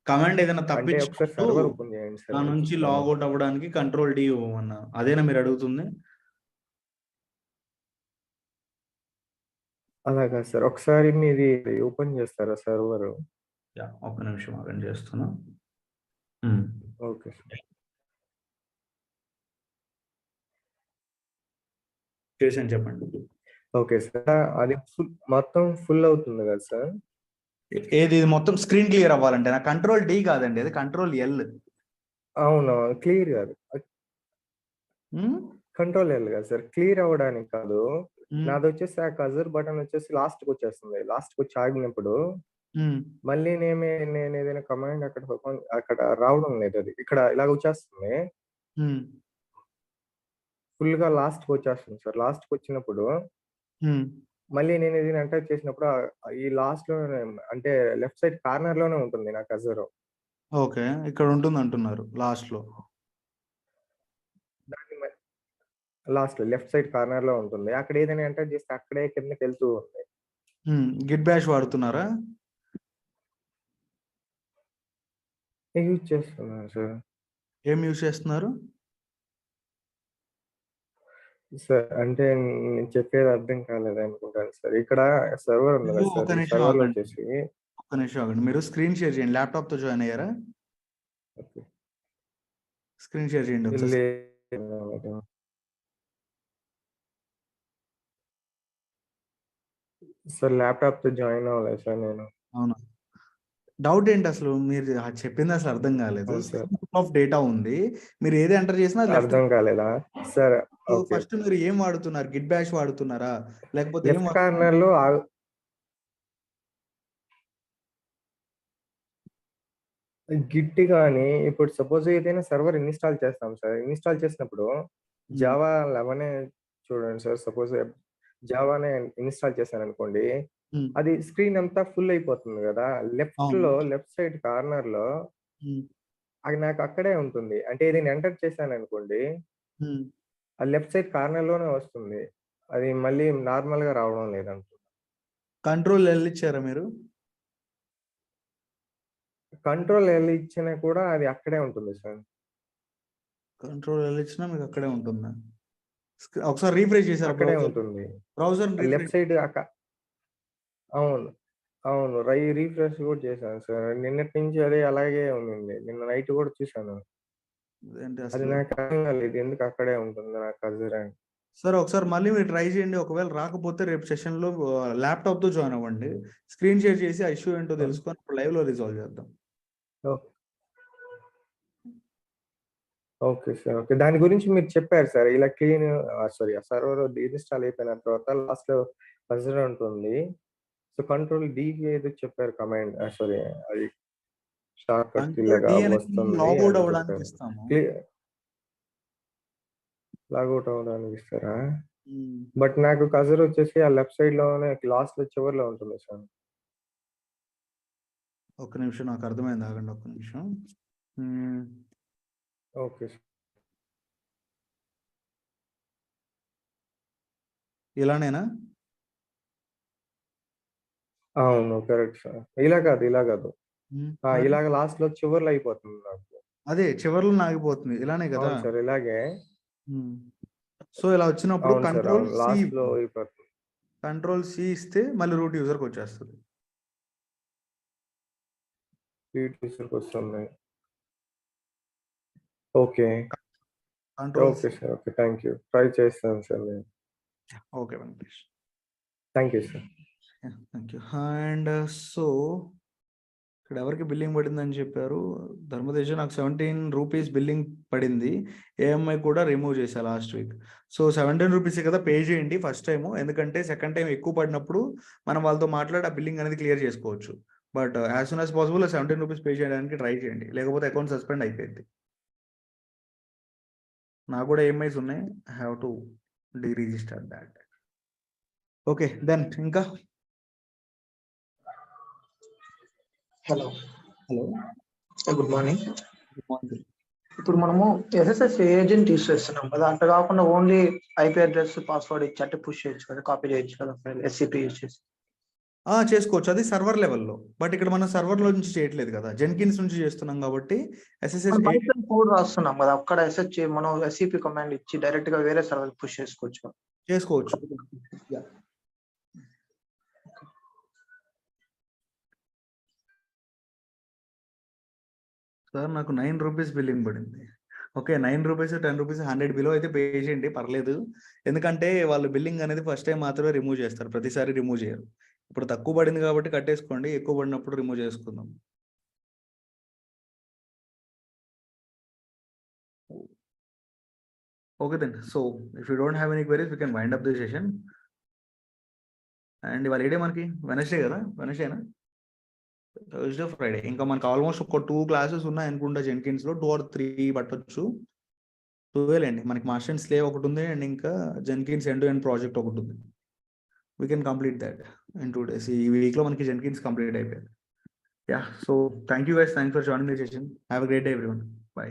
కమాండ్ ఏదైనా అంటే ఒకసారి సర్వర్ ఓపెన్ చేయండి సార్. దాని నుంచి లాగౌట్ అవ్వడానికి Ctrl+D అన్నా, అదేనా మీరు అడుగుతుంది? అలాగా సార్, ఒకసారి మీది ఓపెన్ చేస్తారా సర్వర్? యా, ఒక్క నిమిషం ఆగండి, చేస్తున్నా. Okay sir. చేసాను, చెప్పండి. ఓకే సార్, అది మొత్తం ఫుల్ అవుతుంది కదా సార్? ఏది మొత్తం స్క్రీన్ క్లియర్ అవ్వాలంటే నా Ctrl+D కాదండి, అది Ctrl+L. అవును, క్లియర్ కాదు, Ctrl+L కాదు సార్, క్లియర్ అవ్వడానికి కాదు. నాది వచ్చేసి ఆ కజర్ బటన్ వచ్చేసి లాస్ట్కి వచ్చేస్తుంది. లాస్ట్కి వచ్చి ఆగినప్పుడు మళ్ళీ నేను ఏదైనా కమాండ్ అక్కడ రావడం లేదు, అది ఇక్కడ ఇలాగ వచ్చేస్తుంది. ఫుల్ గా లాస్ట్ కి వచ్చేస్తుంది సార్. లాస్ట్ కి వచ్చినప్పుడు మళ్ళీ నేను ఇది ఎంటర్ చేసినప్పుడు ఈ లాస్ట్ లో అంటే లెఫ్ట్ సైడ్ కార్నర్ లోనే ఉంటుంది నా కజర్. ఓకే, ఇక్కడ ఉంటుంది అంటున్నారు లాస్ట్ లో. దాన్ని లాస్ట్ లెఫ్ట్ సైడ్ కార్నర్ లో ఉంటుంది. అక్కడ ఏదైనా ఎంటర్ చేస్తే అక్కడే కిందకి వెళ్తూ ఉంది. గిట్ బ్యాష్ వాడుతున్నారా? యూజ్ చేస్తున్నాను సార్. ఏం యూజ్ చేస్తున్నారు? సార్ అంటే నేను చెప్పేది అర్థం కాలేదు అనుకుంటాను సార్. ఇక్కడ సర్వర్ ఉంది కదా ఒక సార్. నిమిషం సర్వర్ ఆగండి. వచ్చేసి ఒక్క నిమిషం ఆగండి. మీరు స్క్రీన్ షేర్ చేయండి. ల్యాప్టాప్ తో జాయిన్ అయ్యారా? ఓకే. స్క్రీన్ షేర్ చేయండి ఒకసారి. లేదు. సార్ ల్యాప్టాప్ తో జాయిన్ అవ్వలేదు సార్ నేను. అవునా? డౌట్ ఏంటి అసలు? మీరు చెప్పింది అసలు అర్థం కాలేదు. అవును సార్. ఆఫ్ డేటా ఉంది, మీరు ఏది ఎంటర్ చేసినా అది left. అర్థం కాలేదా సార్? ఓకే. ఫస్ట్ మీరు ఏం వాడుతున్నారు? గిట్ బ్యాష్ వాడుతున్నారా లేకపోతే ఏం లెఫ్ట్ కార్నర్ లో గిట్ గానీ ఇప్పుడు సపోజ్ ఏదైనా సర్వర్ ఇన్స్టాల్ చేస్తాం సార్. ఇన్స్టాల్ చేసినప్పుడు జావా 11 చూడండి సార్. సపోజ్ జావానే ఇన్స్టాల్ చేశాను అనుకోండి, అది స్క్రీన్ అంతా ఫుల్ అయిపోతుంది కదా. లెఫ్ట్ లో లెఫ్ట్ సైడ్ కార్నర్ లో అది నాకు అక్కడే ఉంటుంది. అంటే ఇది ఎంటర్ చేశాను అనుకోండి, ఆ లెఫ్ట్ సైడ్ కార్నర్ లోనే వస్తుంది. అది మళ్ళీ నార్మల్ గా రావడం లేదంట. కంట్రోల్ ఎల్ ఇచ్చారా మీరు? కంట్రోల్ ఎల్ ఇచ్చినా కూడా అది అక్కడే ఉంటుంది సార్. కంట్రోల్ ఎల్ ఇచ్చినా మీకు అక్కడే ఉంటుందా? ఒకసారి రీఫ్రెష్ చేశారా? అక్కడే ఉంటుంది. బ్రౌజర్ లెఫ్ట్ సైడ్ అవును అవును రీఫ్రెష్ కూడా చేశాను సార్. నిన్నటి నుంచి అదే అలాగే ఉంది. నిన్న నైట్ కూడా చూసాను. ఏంటి అది అసలు? నాకు అర్థం కాలేదు ఎందుకు అక్కడే ఉంటుంది నాకు కజర్ అని. సరే, ఒకసారి మళ్ళీ మీరు ట్రై చేయండి. ఒకవేళ రాకపోతే రేపు సెషన్ లో ల్యాప్టాప్ తో జాయిన్ అవ్వండి. స్క్రీన్ షేర్ చేసి ఆ ఇష్యూ ఏంటో తెలుసుకొని లైవ్ లో రిజాల్వ్ చేద్దాం. Okay sir. ఓకే, దాని గురించి మీరు చెప్పారు సార్. ఇలా క్లీన్ సారీ ఆ సర్వర్ ఇన్స్టాల్ అయిపోయిన తర్వాత లాస్ట్ లో కజర్ ఉంటుంది. సో కంట్రోల్ డి ఏదో చెప్పారు కమాండ్. సారీ అది షార్ట్ కట్ ఇలాగా వస్తుంది. లాగౌట్ అవ్వడానికి ఇస్తాము. లాగౌట్ అవ్వడానికి ఇస్తారా? బట్ నాకు కజర్ వచ్చేసి ఆ లెఫ్ట్ సైడ్ లోనే లాస్ట్ లో చివరిలో ఉంటుంది సార్. ఒక్క నిమిషం, నాకు అర్థమైంది. ఆగండి ఒక్క నిమిషం. Okay sir. ఇలానేనా? అవును కరెక్ట్ సార్. ఇలా కాదు ఇలాగ లాస్ట్ లో చివర్లో అయిపోతుంది నాకు. అదే చివర్లో ఆగిపోతుంది. ఇలానే కదా అవును సార్ ఇలాగే. సో ఇలా వచ్చినప్పుడు అవును సార్ కంట్రోల్ అవును లాస్ట్ లో అయిపోతుంది. కంట్రోల్ సి ఇస్తే మళ్ళీ రూట్ యూజర్ కి వచ్చేస్తుంది. వస్తుంది. Okay control okay sir. Okay thank you. Try చేస్తాను సార్ నేను. Okay Venkatesh, thank you sir. Thank you. And so ఇక్కడ ఎవరికి బిల్లింగ్ పడిందని చెప్పారు? ధర్మతేజ, నాకు 17 రూపీస్ బిల్లింగ్ పడింది. ఏఎంఐ కూడా రిమూవ్ చేశా లాస్ట్ వీక్. సో 17 రూపీస్ కదా పే చేయండి ఫస్ట్ టైం. ఎందుకంటే సెకండ్ టైం ఎక్కువ పడినప్పుడు మనం వాళ్ళతో మాట్లాడి ఆ బిల్లింగ్ అనేది క్లియర్ చేసుకోవచ్చు. But as soon as possible 17 rupees pay చేయడానికి ట్రై చేయండి, లేకపోతే అకౌంట్ సస్పెండ్ అయిపోయింది. నాకు కూడా EMIs ఉన్నాయి. I have to register that. Okay then ఇంకా హలో హలో గుడ్ మార్నింగ్. ఇప్పుడు మనము SSH ఏజెంట్ యూస్ చేస్తున్నాం కదా, అట్లా కాకుండా ఓన్లీ IP అడ్రస్ పాస్వర్డ్ ఇచ్చి అంటే పుష్ చేయొచ్చు కదా, కాపీ చేయొచ్చు కదా ఫైల్ SCP యూస్ చేసి? చేసుకోవచ్చు, అది సర్వర్ లెవెల్లో. బట్ ఇక్కడ మనం సర్వర్ లో నుంచి చేయట్లేదు కదా, జెన్కిన్స్ నుంచి చేస్తున్నాం కాబట్టి SSH కోడ్ రాస్తున్నాం కదా, అక్కడ SSH మనం SCP కమాండ్ ఇచ్చి డైరెక్ట్ గా వేరే సర్వర్ పుష్ చేసుకోవచ్చు. సార్ నాకు 9 రూపీస్ బిల్లింగ్ పడింది. ఓకే, 9 రూపీస్ 10 రూపీస్ 100 బిలో అయితే పే చేయండి, పర్లేదు. ఎందుకంటే వాళ్ళు బిల్లింగ్ అనేది ఫస్ట్ టైం మాత్రమే రిమూవ్ చేస్తారు, ప్రతిసారి రిమూవ్ చేయరు. ఇప్పుడు తక్కువ పడింది కాబట్టి కట్టేసుకోండి, ఎక్కువ పడినప్పుడు రిమూవ్ చేసుకుందాం. Okay then, so if you don't have any queries we can wind up the session. And ఇవాళ ఏడే మనకి వెనస్డే కదా, వెనస్డేనా థర్స్డే ఫ్రైడే, ఇంకా మనకు ఆల్మోస్ట్ ఒక 2 క్లాసెస్ ఉన్నాయి అనుకుంటా జెన్కిన్స్ లో, 2 or 3 పట్టొచ్చు. 12 అండి. మనకి మాస్టర్ అండ్ స్లేవ్ ఒకటి ఉంది అండ్ ఇంకా Jenkins end to end project ఒకటి ఉంది. We can complete that in 2 days. ఈ వీక్లో మనకి జెన్కిన్స్ కంప్లీట్ అయిపోయింది. Yeah, so thank you guys, thanks for joining the session. Have a great day everyone. By.